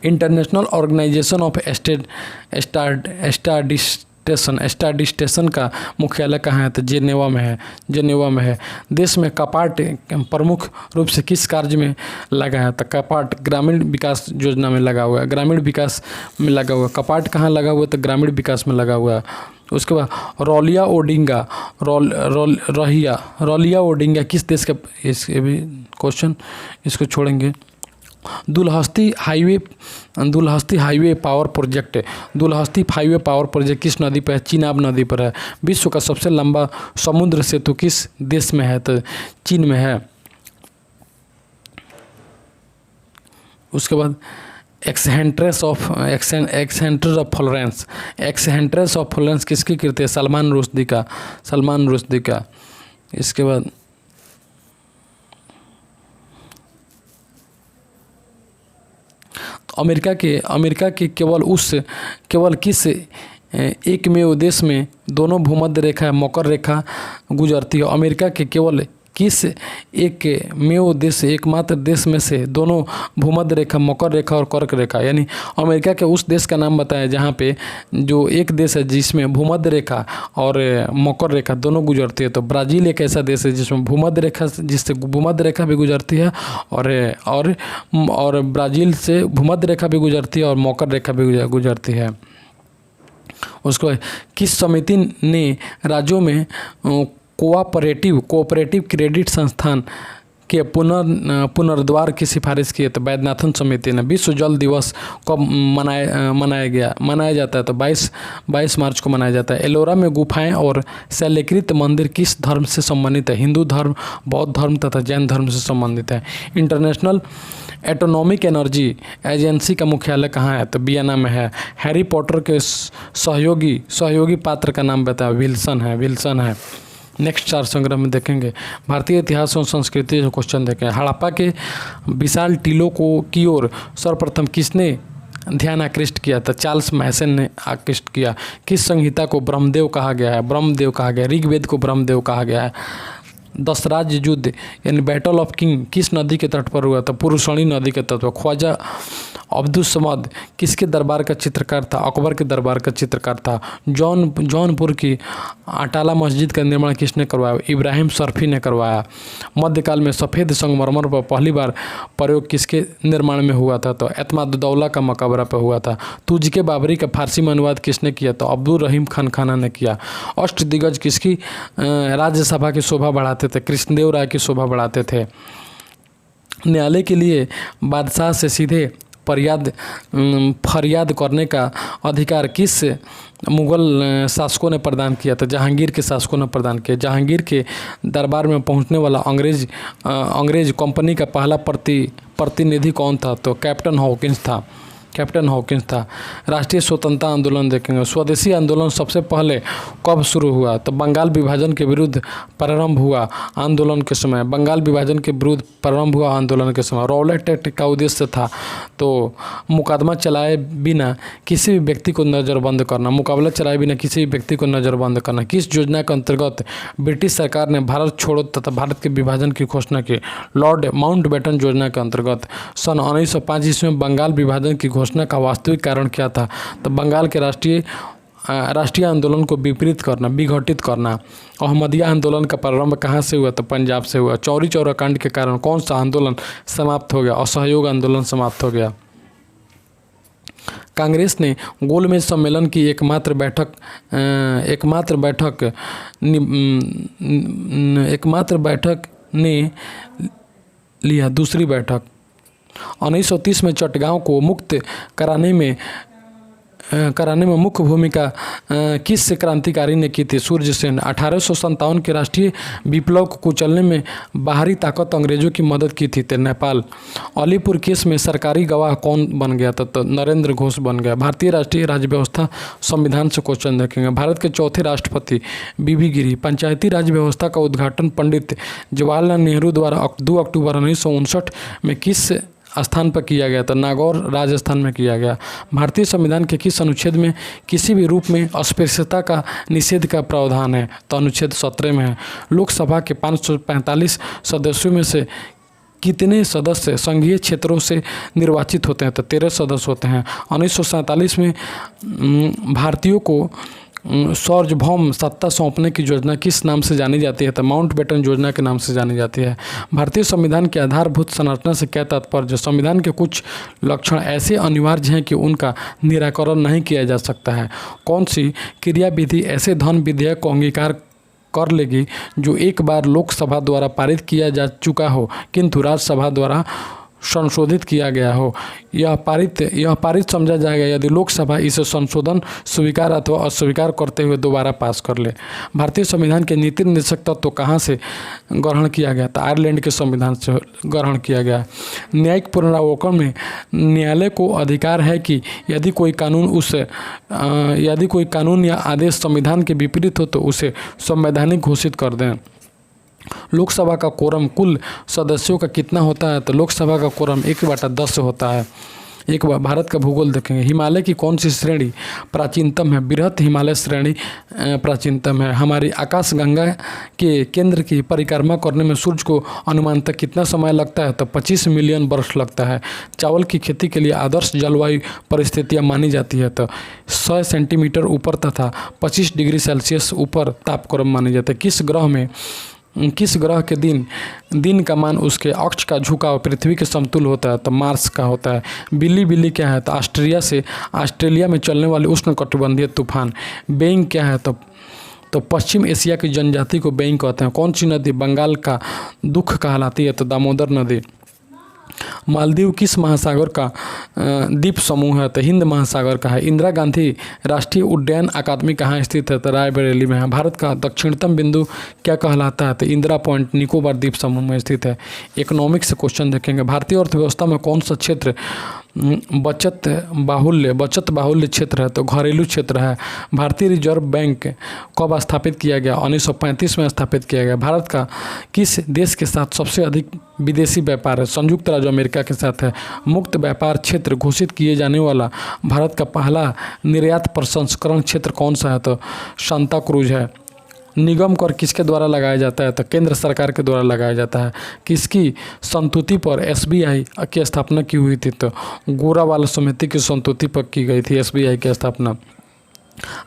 इंटरनेशनल ऑर्गेनाइजेशन ऑफ स्टैटिस्टिक्स का मुख्यालय कहाँ है? तो जेनेवा में है। देश में कपाट प्रमुख रूप से किस कार्य में लगा है? तो कपाट ग्रामीण विकास योजना में लगा हुआ है। ग्रामीण विकास में लगा हुआ है। कपाट कहाँ लगा हुआ है? तो ग्रामीण विकास में लगा हुआ है। उसके बाद रौलिया ओडिंगा किस देश का? इसके भी क्वेश्चन, इसको छोड़ेंगे। दुलहस्ती हाईवे पावर प्रोजेक्ट किस नदी पर है? चिनाब नदी पर है। विश्व का सबसे लंबा समुद्र सेतु किस देश में है? तो चीन में है। उसके बाद एक्सेंट्रेस ऑफ फ्लोरेंस किसकी कृति है? सलमान रुश्दी का। इसके बाद अमेरिका के केवल किस एकमेव देश में दोनों भूमध्य रेखा मकर रेखा गुजरती है? अमेरिका के केवल किस एकमात्र देश में से दोनों भूमध्य रेखा मकर रेखा और कर्क रेखा, यानी अमेरिका के उस देश का नाम बताया जहाँ पे जो एक देश है जिसमें भूमध्य रेखा और मकर रेखा दोनों गुजरती है? तो ब्राज़ील एक ऐसा देश है जिसमें भूमध्य रेखा भी गुजरती है और ब्राज़ील से भूमध्य रेखा भी गुजरती है और मकर रेखा भी गुजरती है। उसको किस समिति ने राज्यों में कोऑपरेटिव क्रेडिट संस्थान के पुनर्द्वार की सिफारिश की है? तो वैद्यनाथन समिति ने। विश्व जल दिवस कब मनाया जाता है? तो 22 मार्च को मनाया जाता है। एलोरा में गुफाएं और शैलकृत मंदिर किस धर्म से संबंधित है? हिंदू धर्म, बौद्ध धर्म तथा जैन धर्म से संबंधित है। इंटरनेशनल एटॉमिक एनर्जी एजेंसी का मुख्यालय कहाँ है? तो वियना में है। हैरी पॉटर के सहयोगी पात्र का नाम बताया? विल्सन है। नेक्स्ट 4 संग्रह में देखेंगे। भारतीय इतिहास और संस्कृति जो क्वेश्चन देखें। हड़प्पा के विशाल टीलों की ओर सर्वप्रथम किसने ध्यान आकृष्ट किया था? चार्ल्स मैसन ने आकृष्ट किया। किस संहिता को ब्रह्मदेव कहा गया है? ऋग्वेद को ब्रह्मदेव कहा गया है। दशराज युद्ध यानी बैटल ऑफ किंग किस नदी के तट पर हुआ था? पुरुषणी नदी के तट पर। ख्वाजा अब्दुल समद किसके दरबार का चित्रकार था? अकबर के दरबार का चित्रकार था। जौनपुर की अटाला मस्जिद का निर्माण किसने करवाया? इब्राहिम सर्फी ने करवाया। मध्यकाल में सफ़ेद संगमरमर पर पहली बार प्रयोग किसके निर्माण में हुआ था? तो एतमादुद्दौला का मकबरा पर हुआ था। तुझके बाबरी का फारसी में अनुवाद किसने किया? तो अब्दुल रहीम खान खाना ने किया। अष्टदिग्गज किसकी राज्यसभा की शोभा बढ़ाते थे? कृष्णदेव राय की शोभा बढ़ाते थे। न्यायालय के लिए बादशाह से सीधे फरियाद करने का अधिकार किस मुग़ल शासकों ने प्रदान किया था? जहांगीर के शासकों ने प्रदान किया। जहांगीर के दरबार में पहुंचने वाला अंग्रेज कंपनी का पहला प्रतिनिधि कौन था? तो कैप्टन हॉकिंस था। राष्ट्रीय स्वतंत्रता आंदोलन देखेंगे। स्वदेशी आंदोलन सबसे पहले कब शुरू हुआ? तो बंगाल विभाजन के विरुद्ध प्रारंभ हुआ आंदोलन के समय। रॉलेट एक्ट का उद्देश्य था तो मुकदमा चलाए बिना किसी भी व्यक्ति को नज़रबंद करना। मुकाबला चलाए बिना किसी भी व्यक्ति को नज़रबंद करना। किस योजना के अंतर्गत ब्रिटिश सरकार ने भारत छोड़ो तथा भारत के विभाजन की घोषणा की? लॉर्ड माउंटबेटन योजना के अंतर्गत। सन 1905 ईस्वी में बंगाल विभाजन की घोषणा का वास्तविक कारण क्या था? तो बंगाल के राष्ट्रीय आंदोलन को विघटित करना। अहमदिया आंदोलन का प्रारंभ कहाँ से हुआ? तो पंजाब से हुआ। चौरी चौरा कांड के कारण कौन सा आंदोलन समाप्त हो गया? असहयोग आंदोलन समाप्त हो गया। कांग्रेस ने गोलमेज सम्मेलन की एकमात्र बैठक ने लिया दूसरी बैठक। 1930 में चटगांव को मुक्त कराने में मुख्य भूमिका किस क्रांतिकारी ने की थी? सूर्य सेन। 1857 के राष्ट्रीय विप्लव को कुचलने में बाहरी ताकत अंग्रेजों की मदद की थी? नेपाल। अलीपुर केस में सरकारी गवाह कौन बन गया था? तो नरेंद्र घोष बन गया। भारतीय राष्ट्रीय राज्य व्यवस्था संविधान से क्वेश्चन देखेंगे। भारत के चौथे राष्ट्रपति बीबी गिरी। पंचायती राज व्यवस्था का उद्घाटन पंडित जवाहरलाल नेहरू द्वारा 2 अक्टूबर 1959 में किस स्थान पर किया गया? तो नागौर राजस्थान में किया गया। भारतीय संविधान के किस अनुच्छेद में किसी भी रूप में अस्पृश्यता का निषेध का प्रावधान है? तो अनुच्छेद 17 में है। लोकसभा के 545 सदस्यों में से कितने सदस्य संघीय क्षेत्रों से निर्वाचित होते हैं? तो 13 सदस्य होते हैं। 1947 में भारतीयों को सार्वभौम सत्ता सौंपने की योजना किस नाम से जानी जाती है? तो माउंटबेटन योजना के नाम से जानी जाती है। भारतीय संविधान की आधारभूत संरचना से क्या तात्पर्य? संविधान के कुछ लक्षण ऐसे अनिवार्य हैं कि उनका निराकरण नहीं किया जा सकता है। कौन सी क्रियाविधि ऐसे धन विधेयक को अंगीकार कर लेगी जो एक बार लोकसभा द्वारा पारित किया जा चुका हो किंतु राज्यसभा द्वारा संशोधित किया गया हो? यह पारित समझा जाएगा यदि लोकसभा इसे संशोधन स्वीकार अथवा अस्वीकार करते हुए दोबारा पास कर ले। भारतीय संविधान के नीति निर्देशक तत्व तो कहाँ से ग्रहण किया गया? तो आयरलैंड के संविधान से ग्रहण किया गया। न्यायिक पुनरावलोकन में न्यायालय को अधिकार है कि यदि कोई कानून या आदेश संविधान के विपरीत हो तो उसे संवैधानिक घोषित कर दें। लोकसभा का कोरम कुल सदस्यों का कितना होता है? तो लोकसभा का कोरम 1/10 होता है। एक बार भारत का भूगोल देखेंगे। हिमालय की कौन सी श्रेणी प्राचीनतम है? बृहत हिमालय श्रेणी प्राचीनतम है। हमारी आकाशगंगा के केंद्र की परिक्रमा करने में सूर्य को अनुमानतः कितना समय लगता है? तो 25 मिलियन वर्ष लगता है। चावल की खेती के लिए आदर्श जलवायु परिस्थितियाँ मानी जाती है तो 100 सेंटीमीटर ऊपर तथा 25 डिग्री सेल्सियस ऊपर तापक्रम मानी जाता है। किस ग्रह के दिन का मान उसके अक्ष का झुकाव पृथ्वी के समतुल होता है? तो मार्स का होता है। बिल्ली क्या है? तो ऑस्ट्रेलिया में चलने वाले उष्णकटिबंधीय तूफान। बेइंग क्या है? तो पश्चिम एशिया की जनजाति को बेइंग कहते हैं। कौन सी नदी बंगाल का दुख कहलाती है? तो दामोदर नदी। मालदीव किस महासागर का द्वीप समूह है? तो हिंद महासागर का है। इंदिरा गांधी राष्ट्रीय उड्डयन अकादमी कहाँ स्थित है? तो रायबरेली में है। भारत का दक्षिणतम बिंदु क्या कहलाता है? तो इंदिरा पॉइंट निकोबार द्वीप समूह में स्थित है। इकोनॉमिक्स से क्वेश्चन देखेंगे। भारतीय अर्थव्यवस्था में कौन सा क्षेत्र बचत बाहुल्य क्षेत्र है? तो घरेलू क्षेत्र है। भारतीय रिजर्व बैंक कब स्थापित किया गया? 1935 में स्थापित किया गया। भारत का किस देश के साथ सबसे अधिक विदेशी व्यापार है? संयुक्त राज्य अमेरिका के साथ है। मुक्त व्यापार क्षेत्र घोषित किए जाने वाला भारत का पहला निर्यात प्रसंस्करण क्षेत्र कौन सा है? तो सांता क्रूज है। निगम कर किसके द्वारा लगाया जाता है? तो केंद्र सरकार के द्वारा लगाया जाता है। किसकी संस्तुति पर एसबीआई की स्थापना की हुई थी? तो गोरावाल समिति की संस्तुति पर की गई थी एसबीआई की स्थापना।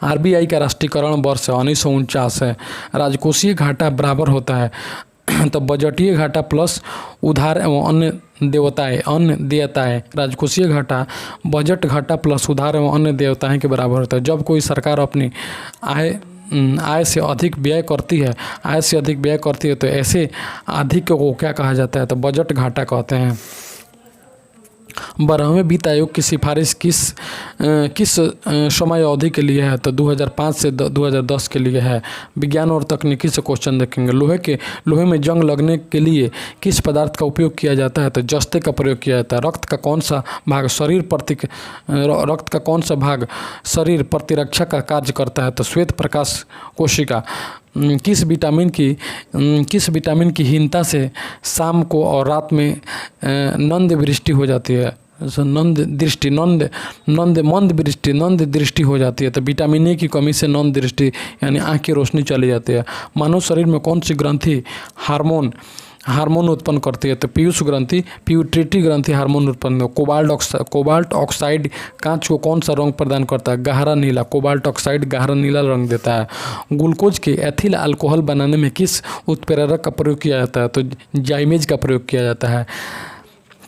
आरबीआई का राष्ट्रीयकरण वर्ष 1949 है। राजकोषीय घाटा बराबर होता है तो बजटीय घाटा प्लस उधार एवं अन्य देयताएं। राजकोषीय घाटा बजट घाटा प्लस उधार एवं अन्य देयताएं के बराबर होता है। जब कोई सरकार अपनी आय से अधिक व्यय करती है तो ऐसे अधिक को क्या कहा जाता है? तो बजट घाटा कहते हैं। 12वें वित्त आयोग की सिफारिश किस समय अवधि के लिए है? तो 2005 से 2010 के लिए है। विज्ञान और तकनीकी से क्वेश्चन देखेंगे। लोहे में जंग लगने के लिए किस पदार्थ का उपयोग किया जाता है? तो जस्ते का प्रयोग किया जाता है। रक्त का कौन सा भाग शरीर प्रतिरक्षा का कार्य करता है? तो श्वेत प्रकाश कोशिका। किस विटामिन की हीनता से शाम को और रात में मंद दृष्टि हो जाती है? मंद दृष्टि हो जाती है। तो विटामिन ए की कमी से मंद दृष्टि यानी आँख की रोशनी चली जाती है। मानव शरीर में कौन सी ग्रंथि हार्मोन उत्पन्न करती है? तो पीयूष ग्रंथि, पिट्यूटरी ग्रंथि हार्मोन उत्पन्न। कोबाल्ट ऑक्साइड कांच को कौन सा रंग प्रदान करता है? गहरा नीला। कोबाल्ट ऑक्साइड गहरा नीला रंग देता है। ग्लूकोज के एथिल अल्कोहल बनाने में किस उत्प्रेरक का प्रयोग किया जाता है? तो जाइमेज का प्रयोग किया जाता है।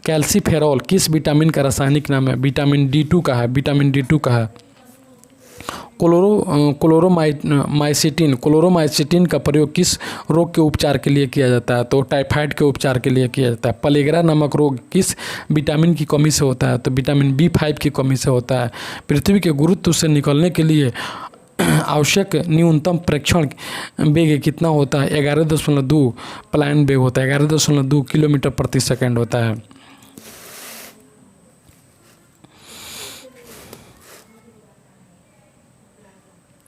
कैल्सीफेरॉल किस विटामिन का रासायनिक नाम है? विटामिन D2 का है। क्लोरोमाइसिटिन का प्रयोग किस रोग के उपचार के लिए किया जाता है? तो टाइफाइड के उपचार के लिए किया जाता है। पलेगरा नामक रोग किस विटामिन की कमी से होता है? तो विटामिन B5 की कमी से होता है। पृथ्वी के गुरुत्व से निकलने के लिए आवश्यक न्यूनतम प्रेक्षण वेग कितना होता है? 11.2 प्लान वेग होता है। 11.2 किलोमीटर प्रति सेकंड होता है।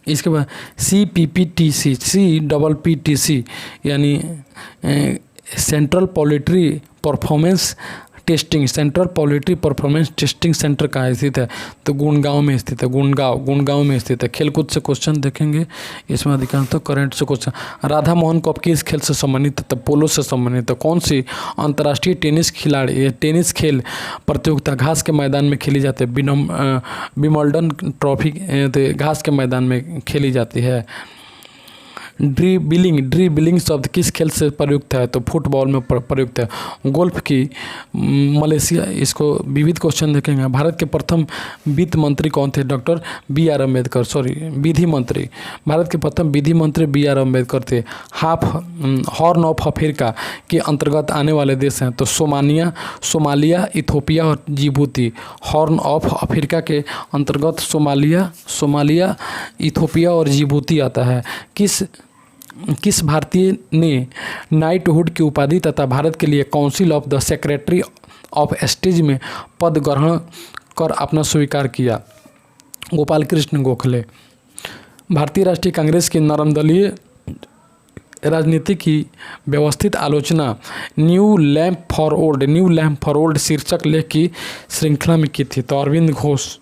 इसके बाद CPPTC यानी central poultry performance testing centre कहाँ स्थित है? तो गुड़गांव में स्थित है। गुड़गांव में स्थित है। खेलकूद से क्वेश्चन देखेंगे, इसमें अधिकांश तो करंट से क्वेश्चन। राधा मोहन कप किस खेल से संबंधित है? तो पोलो से संबंधित है। कौन सी अंतर्राष्ट्रीय टेनिस खेल प्रतियोगिता घास के मैदान में खेली जाती है? विंबलडन ट्रॉफी घास के मैदान में खेली जाती है। ड्रिबलिंग शब्द किस खेल से प्रयुक्त है? तो फुटबॉल में प्रयुक्त है। गोल्फ की मलेशिया, इसको विविध क्वेश्चन देखेंगे। भारत के प्रथम वित्त मंत्री कौन थे? Doctor B.R. अम्बेडकर। विधि मंत्री, भारत के प्रथम विधि मंत्री B.R. अम्बेडकर थे। हॉर्न ऑफ अफ्रीका के अंतर्गत आने वाले देश हैं? तो सोमालिया, इथोपिया और जिबूती। हॉर्न ऑफ अफ्रीका के अंतर्गत सोमालिया, इथोपिया और जिबूती आता है। किस भारतीय ने नाइटहुड की उपाधि तथा भारत के लिए council of the secretary of state में पद ग्रहण कर अपना स्वीकार किया? गोपाल कृष्ण गोखले। भारतीय राष्ट्रीय कांग्रेस की नरमदलीय राजनीति की व्यवस्थित आलोचना न्यू लैंप फॉरवर्ड शीर्षक लेख की श्रृंखला में की थी? तो अरविंद घोष।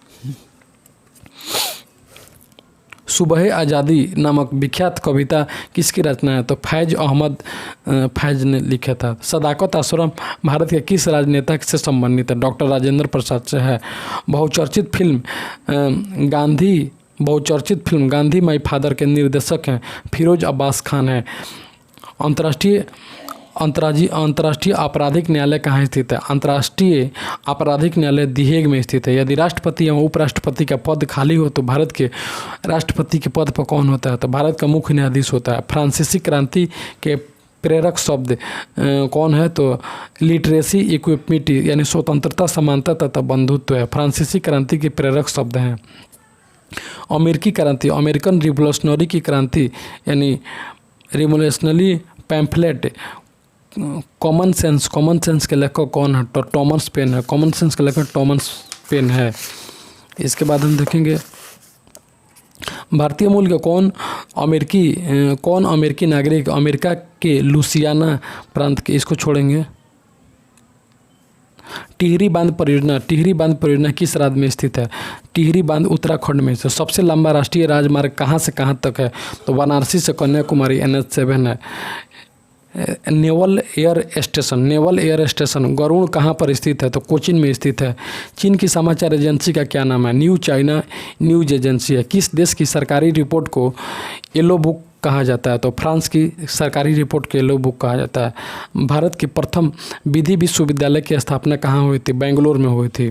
सुबह आज़ादी नामक विख्यात कविता किसकी रचना है? तो फैज ने लिखा था। सदाकत आश्रम भारत के किस राजनेता से संबंधित है? डॉक्टर राजेंद्र प्रसाद से है। बहुचर्चित फिल्म गांधी माई फादर के निर्देशक हैं फिरोज अब्बास खान है। अंतर्राष्ट्रीय आपराधिक न्यायालय कहाँ स्थित है? अंतर्राष्ट्रीय आपराधिक न्यायालय द हेग में स्थित है। यदि राष्ट्रपति एवं उपराष्ट्रपति का पद खाली हो तो भारत के राष्ट्रपति के पद पर कौन होता है? तो भारत का मुख्य न्यायाधीश होता है। फ्रांसीसी क्रांति के प्रेरक शब्द कौन है? तो लिटरेसी, इक्विटी यानी स्वतंत्रता, समानता तथा बंधुत्व है। फ्रांसीसी क्रांति के प्रेरक शब्द हैं। अमेरिकी क्रांति, अमेरिकन रिवोल्यूशनरी की क्रांति यानी रिवोल्यूशनरी पैम्फलेट। कॉमन सेंस के लेखक कौन है? तो टॉमस पेन है। कॉमन सेंस के लेखक टॉमस पेन है। इसके बाद हम देखेंगे भारतीय मूल के कौन अमेरिकी नागरिक अमेरिका के लुसियाना प्रांत के, इसको छोड़ेंगे। टिहरी बांध परियोजना किस राज्य में स्थित है? टिहरी बांध उत्तराखंड में से। सबसे लंबा राष्ट्रीय राजमार्ग कहाँ से कहाँ तक है? तो वाराणसी से कन्याकुमारी NH7 है। नेवल एयर स्टेशन गरुड़ कहाँ पर स्थित है? तो कोचीन में स्थित है। चीन की समाचार एजेंसी का क्या नाम है? न्यू चाइना न्यूज एजेंसी है। किस देश की सरकारी रिपोर्ट को येलो बुक कहा जाता है? तो फ्रांस की सरकारी रिपोर्ट को येलो बुक कहा जाता है। भारत की प्रथम विधि विश्वविद्यालय की स्थापना कहाँ हुई थी? बेंगलोर में हुई थी।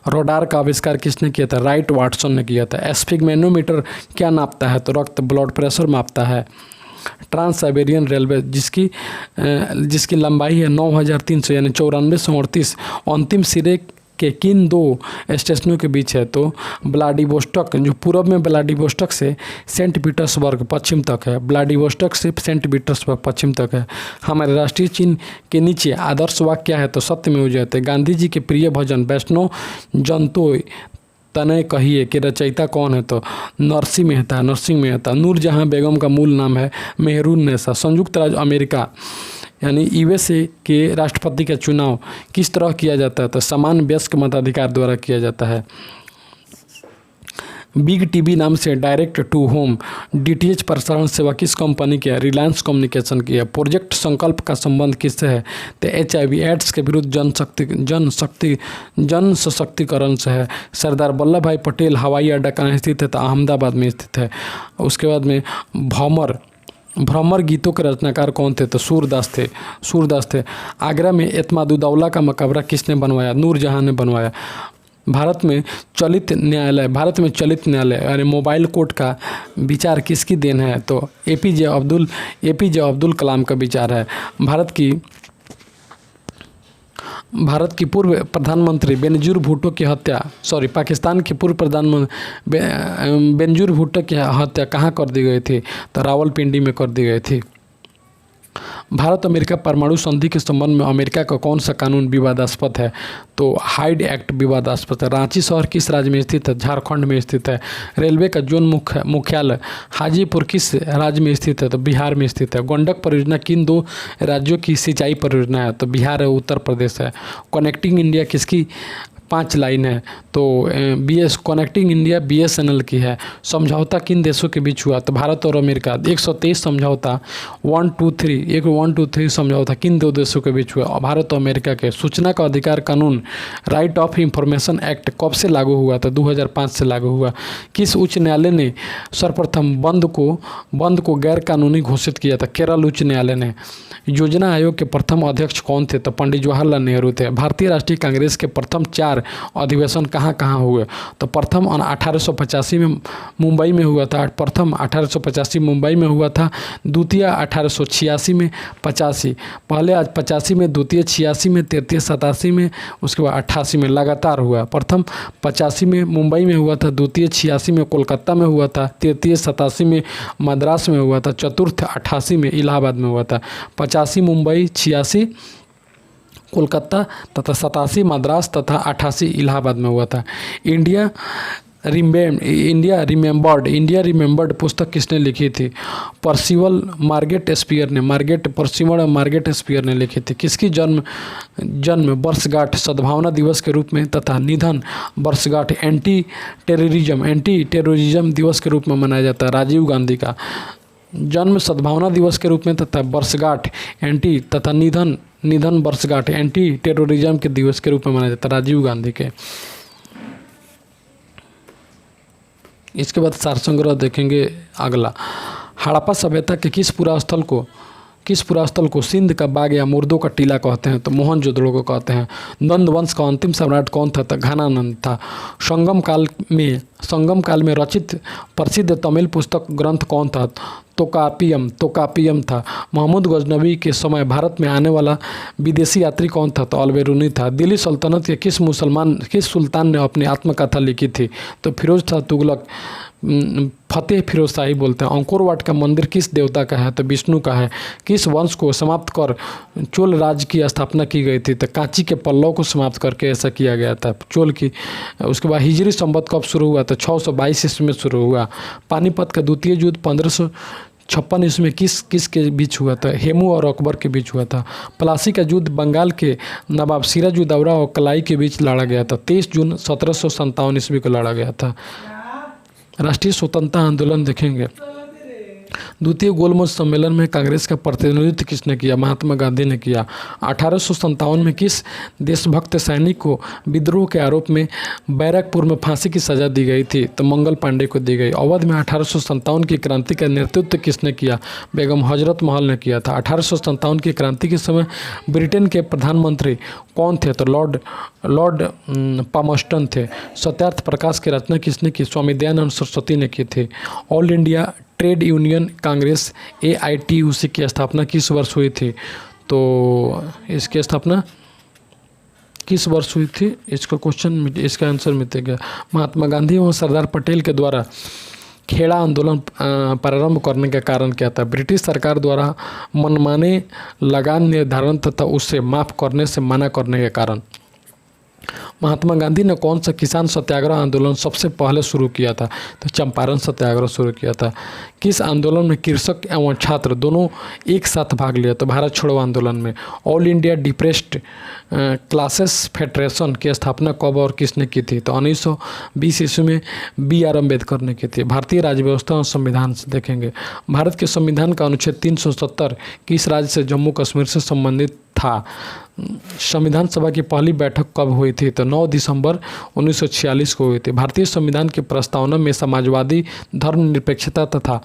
रडार का आविष्कार किसने किया था? राइट वाटसन ने किया था। एस्फिग्मेनोमीटर क्या नापता है? तो रक्त ब्लड प्रेशर मापता है। ट्रांस साइबेरियन रेलवे जिसकी लंबाई है 9,300 यानी 9438 अंतिम सिरे के किन दो स्टेशनों के बीच है? तो व्लादिवोस्टॉक जो पूर्व में व्लादिवोस्टॉक से सेंट पीटर्सबर्ग पश्चिम तक है। व्लादिवोस्टॉक से सेंट पीटर्सबर्ग पश्चिम तक है। हमारे राष्ट्रीय चिन्ह के नीचे आदर्श वाक्य क्या है? तो सत्यमेव जयते। गांधी जी के प्रिय भजन वैष्णव जन तो तनय कहिए के रचयिता कौन है? तो नरसिंह मेहता। नूरजहां बेगम का मूल नाम है मेहरुन्नेसा। संयुक्त राज्य अमेरिका यानी USA के राष्ट्रपति का चुनाव किस तरह किया जाता है? तो समान वयस्क मताधिकार द्वारा किया जाता है। बिग टीवी नाम से डायरेक्ट टू होम DTH प्रसारण सेवा किस कंपनी की है? रिलायंस कम्युनिकेशन की है। प्रोजेक्ट संकल्प का संबंध किससे है? तो HIV एड्स के विरुद्ध जन सशक्तिकरण से है। सरदार वल्लभ भाई पटेल हवाई अड्डा कहाँ स्थित है? तो अहमदाबाद में स्थित है। उसके बाद में भ्रमर गीतों के रचनाकार कौन थे? तो सूरदास थे। आगरा में एतमादुद्दौला का मकबरा किसने बनवाया? नूरजहां ने बनवाया। भारत में चलित न्यायालय यानी मोबाइल कोर्ट का विचार किसकी देन है? तो APJ अब्दुल कलाम का विचार है। भारत की पूर्व प्रधानमंत्री पाकिस्तान के पूर्व प्रधानमंत्री बेनजीर भुट्टो की हत्या कहाँ कर दी गई थी? तो रावलपिंडी में कर दी गई थी। भारत अमेरिका परमाणु संधि के संबंध में अमेरिका का कौन सा कानून विवादास्पद है? तो हाइड एक्ट विवादास्पद है। रांची शहर किस राज्य में स्थित है? झारखंड में स्थित है। रेलवे का जोन मुख्यालय हाजीपुर किस राज्य में स्थित है? तो बिहार में स्थित है। गंडक परियोजना किन दो राज्यों की सिंचाई परियोजना है? तो बिहार और उत्तर प्रदेश है। कनेक्टिंग इंडिया किसकी 5 लाइन है? तो कनेक्टिंग इंडिया BSNL की है। समझौता किन देशों के बीच हुआ? तो भारत और अमेरिका। 123 समझौता 123 समझौता किन दो देशों के बीच हुआ? भारत और अमेरिका के। सूचना का अधिकार कानून राइट ऑफ इंफॉर्मेशन एक्ट कब से लागू हुआ? तो 2005 से लागू हुआ। किस उच्च न्यायालय ने सर्वप्रथम बंद को गैर कानूनी घोषित किया था? केरल उच्च न्यायालय ने। योजना आयोग के प्रथम अध्यक्ष कौन थे? तो पंडित जवाहरलाल नेहरू थे। भारतीय राष्ट्रीय कांग्रेस के प्रथम 4 अधिवेशन कहाँ हुए? तो प्रथम 1885 में मुंबई में हुआ था। प्रथम 1885 मुंबई में हुआ था। द्वितीय 1886 में 85 पहले आज 85 में, द्वितीय 86 में, तृतीय 87 में, उसके बाद 88 में लगातार हुआ। प्रथम 85 में मुंबई में हुआ था, द्वितीय 86 में कोलकाता में हुआ था, तृतीय 87 में मद्रास में हुआ था, चतुर्थ 88 में इलाहाबाद में हुआ था। 85 मुंबई, 86 कोलकाता तथा 87 मद्रास तथा 88 इलाहाबाद में हुआ था। इंडिया रिमेंबर्ड पुस्तक किसने लिखी थी? पर्सिवल मार्गेट स्पीयर ने लिखी थी। किसकी जन्म वर्षगांठ सद्भावना दिवस के रूप में तथा निधन वर्षगांठ एंटी टेररिज्म दिवस के रूप में मनाया जाता है? राजीव गांधी का। जन्म सद्भावना दिवस के रूप में तथा वर्षगांठ तथा निधन वर्षगांठ एंटी टेररिज्म के दिवस के रूप में मनाया जाता है? राजीव गांधी के। इसके बाद सार संग्रह देखेंगे अगला। हड़प्पा सभ्यता के किस पुरास्थल को सिंध का बाग या मुर्दों का टीला कहते हैं? तो मोहनजोदड़ो को कहते हैं। नंद वंश का अंतिम सम्राट कौन था? तो घनानंद था। संगम काल में रचित प्रसिद्ध तमिल पुस्तक ग्रंथ कौन था? तोकापियम था। महमूद गजनवी के समय भारत में आने वाला विदेशी यात्री कौन था? तो अल्बेरुनी था। दिल्ली सल्तनत के किस सुल्तान ने अपनी आत्मकथा लिखी थी? तो फिरोज शाह तुगलक। फतेह फिरोज शाही बोलते हैं। अंकोर वाट का मंदिर किस देवता का है? तो विष्णु का है। किस वंश को समाप्त कर चोल राज्य की स्थापना की गई थी? तो कांची के पल्लव को समाप्त करके ऐसा किया गया था चोल की। उसके बाद हिजरी संवत कब शुरू हुआ? तो 622 ईस्वी में शुरू हुआ। पानीपत का द्वितीय युद्ध 56 ईस्वी में किस के बीच हुआ था? हेमू और अकबर के बीच हुआ था। प्लासी का युद्ध बंगाल के नवाब सिराजुद्दौला और कलाई के बीच लड़ा गया था। 23 जून 1757 ईस्वी को लड़ा गया था। राष्ट्रीय स्वतंत्रता आंदोलन देखेंगे। द्वितीय गोलमेज सम्मेलन में कांग्रेस का प्रतिनिधित्व किसने किया? महात्मा गांधी ने किया। 1857 में किस देशभक्त सैनिक को विद्रोह के आरोप में बैरकपुर में फांसी की सजा दी गई थी? तो मंगल पांडे को दी गई। अवध में 1857 की क्रांति का नेतृत्व किसने किया? बेगम हजरत महल ने किया था। 1857 की क्रांति के समय ब्रिटेन के प्रधानमंत्री कौन थे? तो लॉर्ड पामस्टन थे। सत्यार्थ प्रकाश की रचना किसने की? स्वामी दयानंद सरस्वती ने की थी। All India trade union Congress AITUC की स्थापना किस वर्ष हुई थी? तो इसकी स्थापना किस वर्ष हुई थी? इसका क्वेश्चन, इसका आंसर मिलेगा। महात्मा गांधी और सरदार पटेल के द्वारा खेड़ा आंदोलन प्रारंभ करने का कारण क्या था? ब्रिटिश सरकार द्वारा मनमाने लगान निर्धारण तथा उससे माफ़ करने से मना करने के कारण। महात्मा गांधी ने कौन सा किसान सत्याग्रह आंदोलन सबसे पहले शुरू किया था? तो चंपारण सत्याग्रह शुरू किया था। किस आंदोलन में कृषक एवं छात्र दोनों एक साथ भाग लिया? तो भारत छोड़ो आंदोलन में। All India depressed classes federation की स्थापना कब और किसने की थी? तो 1920 ईस्वी में BR अम्बेडकर ने की थी। भारतीय राज्य व्यवस्था और संविधान से देखेंगे। भारत के संविधान का अनुच्छेद 370 किस राज्य से जम्मू कश्मीर से संबंधित था? संविधान सभा की पहली बैठक कब हुई थी? तो 9 दिसंबर 1946 को हुई थी। भारतीय संविधान की प्रस्तावना में समाजवादी, धर्मनिरपेक्षता तथा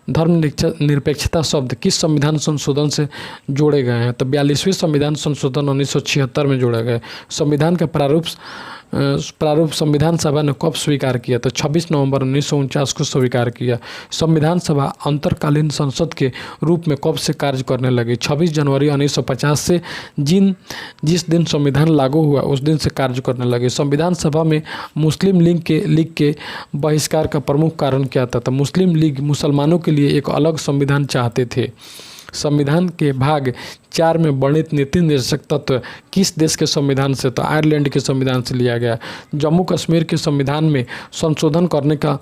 धर्मनिरपेक्षता शब्द किस संविधान संशोधन से जोड़े गए हैं? तो 42वें संविधान संशोधन 1976 में जोड़े गए। संविधान का प्रारूप संविधान सभा ने कब स्वीकार किया? तो 26 नवंबर 1949 को स्वीकार किया। संविधान सभा अंतरकालीन संसद के रूप में कब से कार्य करने लगी? 26 जनवरी 1950 से जिस दिन संविधान लागू हुआ उस दिन से कार्य करने लगे। संविधान सभा में मुस्लिम लीग के बहिष्कार का प्रमुख कारण क्या था? तो मुस्लिम लीग मुसलमानों के लिए एक अलग संविधान चाहते थे। संविधान के भाग 4 में वर्णित नीति निर्देशक तत्व किस देश के संविधान से? तो आयरलैंड के संविधान से लिया गया। जम्मू कश्मीर के संविधान में संशोधन करने का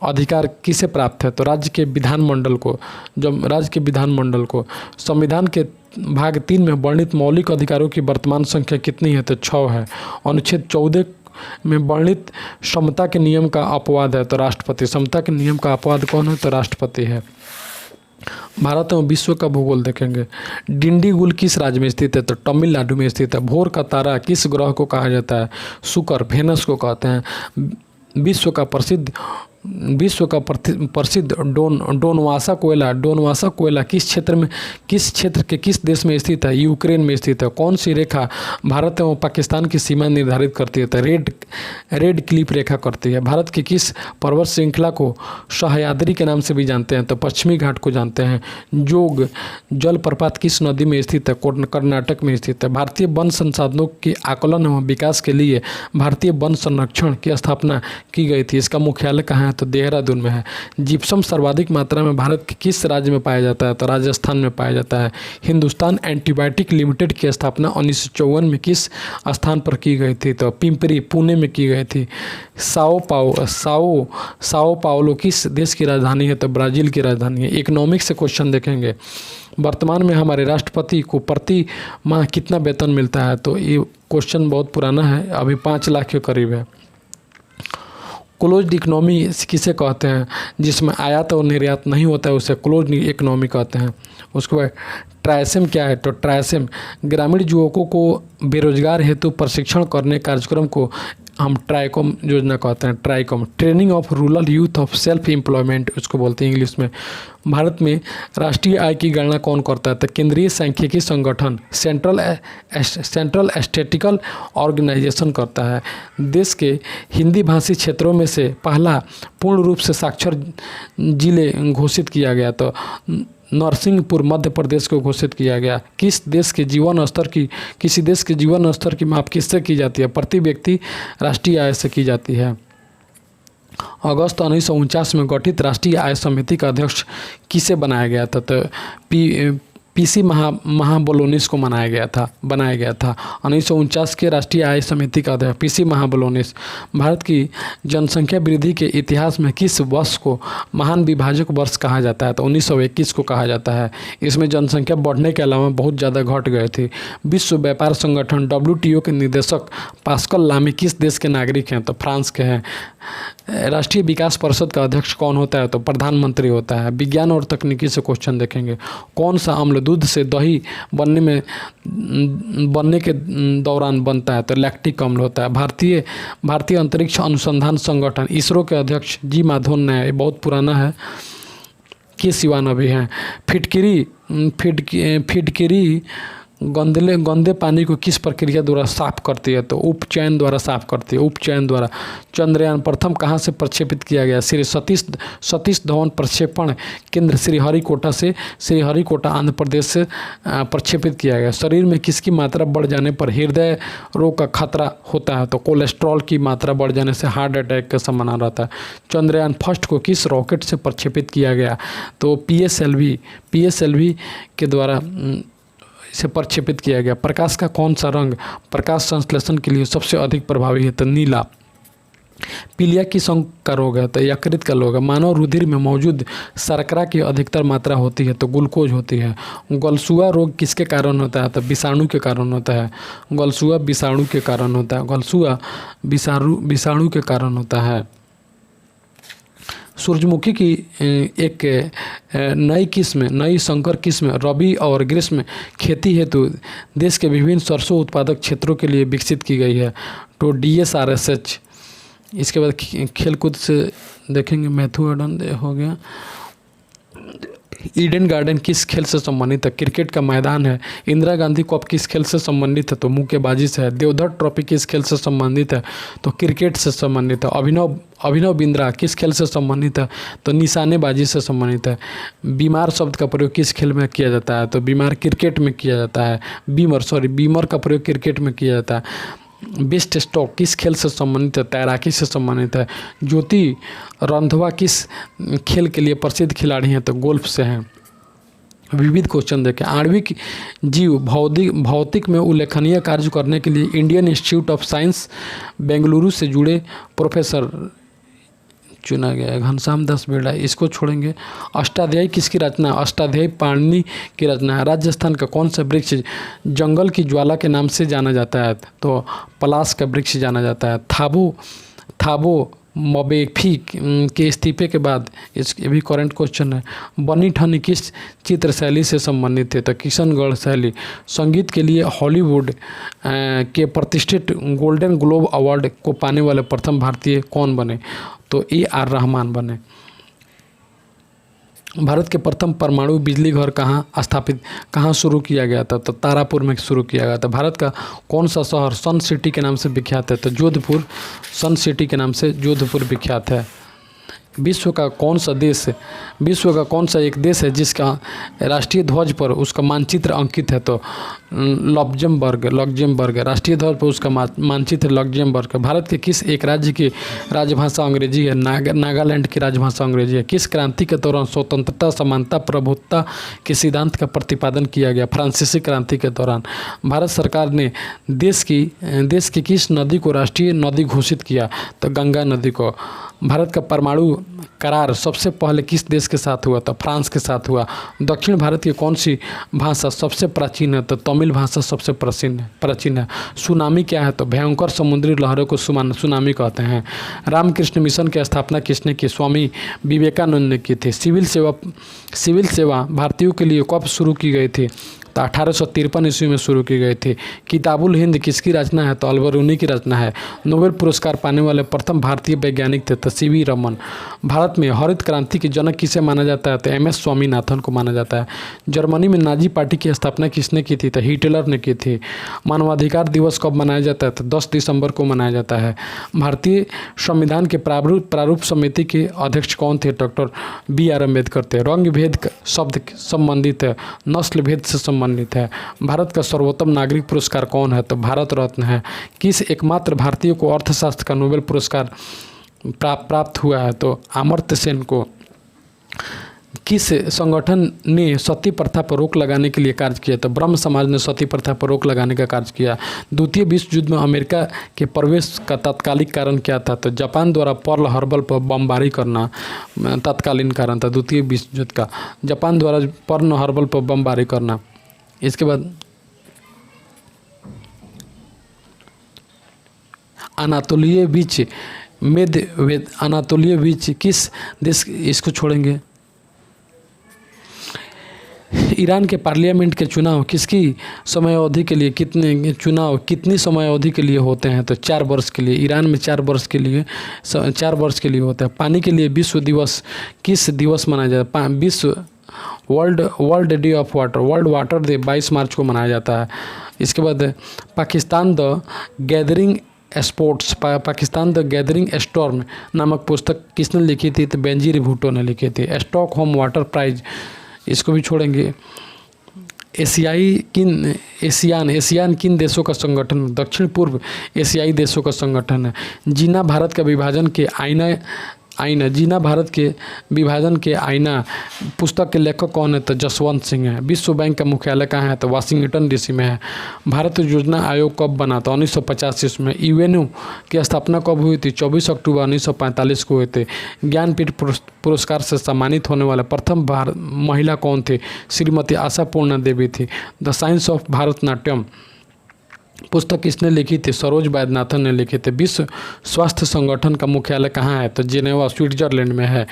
अधिकार किसे प्राप्त है? तो राज्य के विधानमंडल को। जब राज्य के विधानमंडल को। संविधान के भाग 3 में वर्णित मौलिक अधिकारों की वर्तमान संख्या कितनी है? तो 6 है। अनुच्छेद 14 में वर्णित समता के नियम का अपवाद है? तो राष्ट्रपति। समता के नियम का अपवाद कौन है? तो राष्ट्रपति है। भारत में विश्व का भूगोल देखेंगे। डिंडीगुल किस राज्य में स्थित है? तो तमिलनाडु में स्थित है। भोर का तारा किस ग्रह को कहा जाता है? शुक्र, वेनस को कहते हैं। विश्व का प्रसिद्ध डोनवासा कोयला किस क्षेत्र के किस देश में स्थित है? यूक्रेन में स्थित है। कौन सी रेखा भारत एवं पाकिस्तान की सीमा निर्धारित करती है? तो रेड क्लिप रेखा करती है। भारत की किस पर्वत श्रृंखला को सह्याद्री के नाम से भी जानते हैं? तो पश्चिमी घाट को जानते हैं। जोग जलप्रपात किस नदी में स्थित है? कर्नाटक में स्थित है। भारतीय वन संसाधनों के आकलन एवं विकास के लिए भारतीय वन संरक्षण की स्थापना की गई थी। इसका मुख्यालय कहाँ है? तो देहरादून में है। जिप्सम सर्वाधिक मात्रा में भारत के किस राज्य में पाया जाता है? तो राजस्थान में पाया जाता है। हिंदुस्तान एंटीबायोटिक लिमिटेड की स्थापना 1954 में किस स्थान पर की गई थी? तो पिंपरी, पुणे में की गई थी। साओ पाउलो किस देश की राजधानी है? तो ब्राज़ील की राजधानी है। इकोनॉमिक्स से क्वेश्चन देखेंगे। वर्तमान में हमारे राष्ट्रपति को प्रति माह कितना वेतन मिलता है? तो ये क्वेश्चन बहुत पुराना है, अभी 5 लाख के करीब है। क्लोज्ड इकोनॉमी किसे कहते हैं? जिसमें आयात और निर्यात नहीं होता है उसे क्लोज्ड इकोनॉमी कहते हैं। उसके बाद ट्राइसेम क्या है? तो ट्राइसेम ग्रामीण युवकों को बेरोजगार हेतु प्रशिक्षण करने कार्यक्रम को हम ट्राइकॉम योजना कहते हैं। Trichome training of rural youth of self employment उसको बोलते हैं इंग्लिश में। भारत में राष्ट्रीय आय की गणना कौन करता है? तो केंद्रीय सांख्यिकी संगठन सेंट्रल स्टैटिस्टिकल ऑर्गेनाइजेशन करता है। देश के हिंदी भाषी क्षेत्रों में से पहला पूर्ण रूप से साक्षर जिले घोषित किया गया तो नरसिंहपुर मध्य प्रदेश को घोषित किया गया। किसी देश के जीवन स्तर की माप किससे की जाती है? प्रति व्यक्ति राष्ट्रीय आय से की जाती है। अगस्त 1949 में गठित राष्ट्रीय आय समिति का अध्यक्ष किसे बनाया गया था? तो पीसी महाबोलोनिस को बनाया गया था। 1949 के राष्ट्रीय आय समिति का अध्यक्ष पीसी महाबोलोनिस। भारत की जनसंख्या वृद्धि के इतिहास में किस वर्ष को महान विभाजक वर्ष कहा जाता है? तो 1921 को कहा जाता है। इसमें जनसंख्या बढ़ने के अलावा बहुत ज़्यादा घट गए थे। विश्व व्यापार संगठन WTO के निदेशक पास्कल लामी किस देश के नागरिक हैं? तो फ्रांस के हैं। राष्ट्रीय विकास परिषद का अध्यक्ष कौन होता है? तो प्रधानमंत्री होता है। विज्ञान और तकनीकी से क्वेश्चन देखेंगे। कौन सा अम्ल दूध से दही बनने के दौरान बनता है? तो लैक्टिक अम्ल होता है। भारतीय अंतरिक्ष अनुसंधान संगठन इसरो के अध्यक्ष जी माधवन है। ये बहुत पुराना है। के सिवान अभी हैं। फिटकिरी गंदे पानी को किस प्रक्रिया द्वारा साफ करती है? तो उपचयन द्वारा साफ करती है। उपचयन द्वारा। चंद्रयान प्रथम कहाँ से प्रक्षेपित किया गया? श्री सतीश धवन प्रक्षेपण केंद्र श्रीहरिकोटा आंध्र प्रदेश से प्रक्षेपित किया गया। शरीर में किसकी मात्रा बढ़ जाने पर हृदय रोग का खतरा होता है? तो कोलेस्ट्रॉल की मात्रा बढ़ जाने से हार्ट अटैक का संभावना रहता है। चंद्रयान फर्स्ट को किस रॉकेट से प्रक्षेपित किया गया? तो PSLV के द्वारा इसे प्रक्षेपित किया गया। प्रकाश का कौन सा रंग प्रकाश संश्लेषण के लिए सबसे अधिक प्रभावी है? तो नीला। पीलिया किस अंग का रोग है? तो यकृत का रोग है। मानव रुधिर में मौजूद शर्करा की अधिकतर मात्रा होती है? तो ग्लूकोज होती है। गलसुआ रोग किसके कारण होता है? तो विषाणु के कारण होता है। गलसुआ विषाणु के कारण होता है। गलसुआ विषाणु के कारण होता है। सूरजमुखी की एक नई संकर किस्म रबी और ग्रीष्म खेती हेतु देश के विभिन्न सरसों उत्पादक क्षेत्रों के लिए विकसित की गई है। तो DSRSH। इसके बाद खेलकूद से देखेंगे। मैथ्यू एडन हो गया। ईडन गार्डन किस खेल से संबंधित है? क्रिकेट का मैदान है। इंदिरा गांधी कप किस खेल से संबंधित है? तो मुक्केबाजी से है। देवधर ट्रॉफी किस खेल से संबंधित है? तो क्रिकेट से संबंधित है। अभिनव बिंद्रा किस खेल से संबंधित है? तो निशानेबाजी से संबंधित है। बीमार शब्द का प्रयोग किस खेल में किया जाता है? तो बीमार क्रिकेट में किया जाता है। बीमर का प्रयोग क्रिकेट में किया जाता है। बेस्ट स्टॉक किस खेल से संबंधित है? तैराकी से संबंधित है। ज्योति रंधवा किस खेल के लिए प्रसिद्ध खिलाड़ी हैं? तो गोल्फ से हैं। विविध क्वेश्चन देखें। आणविक जीव भौतिक में उल्लेखनीय कार्य करने के लिए Indian institute of science Bengaluru से जुड़े प्रोफेसर चुना गया है। घनश्याम दास बेड़ा। इसको छोड़ेंगे। अष्टाध्यायी किसकी रचना? अष्टाध्यायी पाणिनि की रचना है। राजस्थान का कौन सा वृक्ष जंगल की ज्वाला के नाम से जाना जाता है? तो पलाश का वृक्ष जाना जाता है। थाबो मबेफी के इस्तीफे के बाद ये भी करंट क्वेश्चन है। बनी ठनी किस चित्र शैली से संबंधित है? तो किशनगढ़ शैली। संगीत के लिए हॉलीवुड के प्रतिष्ठित गोल्डन ग्लोब अवार्ड को पाने वाले प्रथम भारतीय कौन बने? तो AR रहमान बने। भारत के प्रथम परमाणु बिजली घर कहाँ शुरू किया गया था? तो तारापुर में शुरू किया गया था। भारत का कौन सा शहर सन सिटी के नाम से विख्यात है? तो जोधपुर। सन सिटी के नाम से जोधपुर विख्यात है। विश्व का कौन सा एक देश है जिसका राष्ट्रीय ध्वज पर उसका मानचित्र अंकित है? तो लग्जमबर्ग। राष्ट्रीय ध्वज पर उसका मानचित्र लग्जमबर्ग। भारत के किस एक राज्य की राजभाषा अंग्रेजी है? नागालैंड की राजभाषा अंग्रेजी है। किस क्रांति के दौरान स्वतंत्रता समानता प्रभुत्वता के सिद्धांत का प्रतिपादन किया गया? फ्रांसीसी क्रांति के दौरान। भारत सरकार ने देश की किस नदी को राष्ट्रीय नदी घोषित किया? तो गंगा नदी को। भारत का परमाणु करार सबसे पहले किस देश के साथ हुआ? तो फ्रांस के साथ हुआ। दक्षिण भारत की कौन सी भाषा सबसे प्राचीन है? तो तमिल भाषा सबसे प्राचीन है। सुनामी क्या है? तो भयंकर समुद्री लहरों को सुनामी कहते हैं। रामकृष्ण मिशन की स्थापना किसने की? स्वामी विवेकानंद ने की थी। सिविल सेवा भारतीयों के लिए कब शुरू की गई थी? तो 1853 ईस्वी में शुरू की गई थी। किताबुल हिंद किसकी रचना है? तो अलबरूनी की रचना है। नोबेल पुरस्कार पाने वाले प्रथम भारतीय वैज्ञानिक थे तो CV रमन। भारत में हरित क्रांति के जनक किसे माना जाता है? तो MS स्वामीनाथन को माना जाता है। जर्मनी में नाजी पार्टी की स्थापना किसने की थी? तो हिटलर ने की थी। मानवाधिकार दिवस कब मनाया जाता है? तो 10 दिसंबर को मनाया जाता है। भारतीय संविधान के प्रारूप समिति के अध्यक्ष कौन थे? डॉक्टर BR अम्बेडकर थे। रंग भेद शब्द संबंधित है, नस्ल भेद से संबंधित है। भारत का सर्वोत्तम नागरिक पुरस्कार कौन है? तो भारत रत्न है। किस एकमात्र भारतीय को अर्थशास्त्र का नोबेल पुरस्कार प्राप्त हुआ है? तो अमर्त्य सेन को। किस संगठन ने सती प्रथा पर रोक लगाने के लिए कार्य किया? तो ब्रह्म समाज ने सती प्रथा पर रोक लगाने का कार्य किया। द्वितीय विश्व युद्ध में अमेरिका के प्रवेश का तात्कालिक कारण क्या था? तो जापान द्वारा पर्ल हार्बर पर बमबारी करना तत्कालीन कारण था द्वितीय विश्व युद्ध का, जापान द्वारा पर्ल हार्बर पर बमबारी करना। इसके बाद अनातोलिया बीच अनातोलिया बीच किस देश, इसको छोड़ेंगे। ईरान के पार्लियामेंट के चुनाव किसकी समय अवधि के लिए कितनी समय अवधि के लिए होते हैं? तो 4 वर्ष के लिए। ईरान में 4 वर्ष के लिए होता है। पानी के लिए विश्व दिवस किस दिवस मनाया जाता है? विश्व world day of water, world water day 22 मार्च को मनाया जाता है। इसके बाद पाकिस्तान द गैदरिंग स्टॉर्म नामक पुस्तक किसने लिखी थी? तो बेंजीर भुट्टो ने लिखी थी। स्टॉकहोम वाटर प्राइज, इसको भी छोड़ेंगे। एशियान किन देशों का संगठन? दक्षिण पूर्व एशियाई देशों का संगठन है। जीना भारत के विभाजन के आईना पुस्तक के लेखक कौन है? तो जसवंत सिंह है। विश्व बैंक का मुख्यालय कहाँ है? तो वाशिंगटन डीसी में है। भारत योजना आयोग कब बना? तो 1985 में। यूएनओ की स्थापना कब हुई थी? 24 अक्टूबर 1945 को हुए थे। ज्ञानपीठ पुरस्कार से सम्मानित होने वाले प्रथम महिला कौन थे? श्रीमती आशा पूर्णा देवी थी। द साइंस ऑफ भारतनाट्यम पुस्तक किसने लिखी थी? सरोज वैद्यनाथन ने लिखी थी। विश्व स्वास्थ्य संगठन का मुख्यालय कहाँ है? तो जेनेवा स्विट्जरलैंड में है।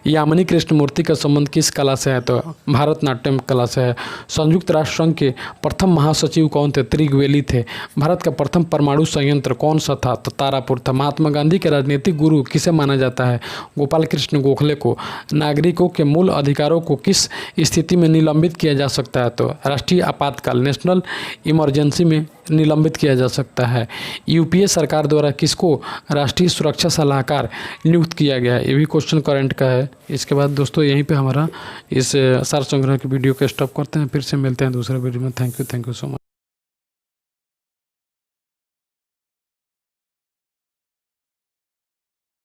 यामिनी कृष्णमूर्ति का संबंध किस कला से है? तो भारतनाट्यम कला से है। संयुक्त राष्ट्र संघ के प्रथम महासचिव कौन थे? त्रिगवेली थे। भारत का प्रथम परमाणु संयंत्र कौन सा था? तो तारापुर था। महात्मा गांधी के राजनीतिक गुरु किसे माना जाता है? गोपाल कृष्ण गोखले को। नागरिकों के मूल अधिकारों को किस स्थिति में निलंबित किया जा सकता है? तो राष्ट्रीय आपातकाल, नेशनल इमरजेंसी में निलंबित किया जा सकता है। यूपीए सरकार द्वारा किसको राष्ट्रीय सुरक्षा सलाहकार नियुक्त किया गया है? ये भी क्वेश्चन करंट का है। इसके बाद दोस्तों यहीं पे हमारा इस सार संग्रह की वीडियो को स्टॉप करते हैं, फिर से मिलते हैं दूसरे वीडियो में। Thank you so much.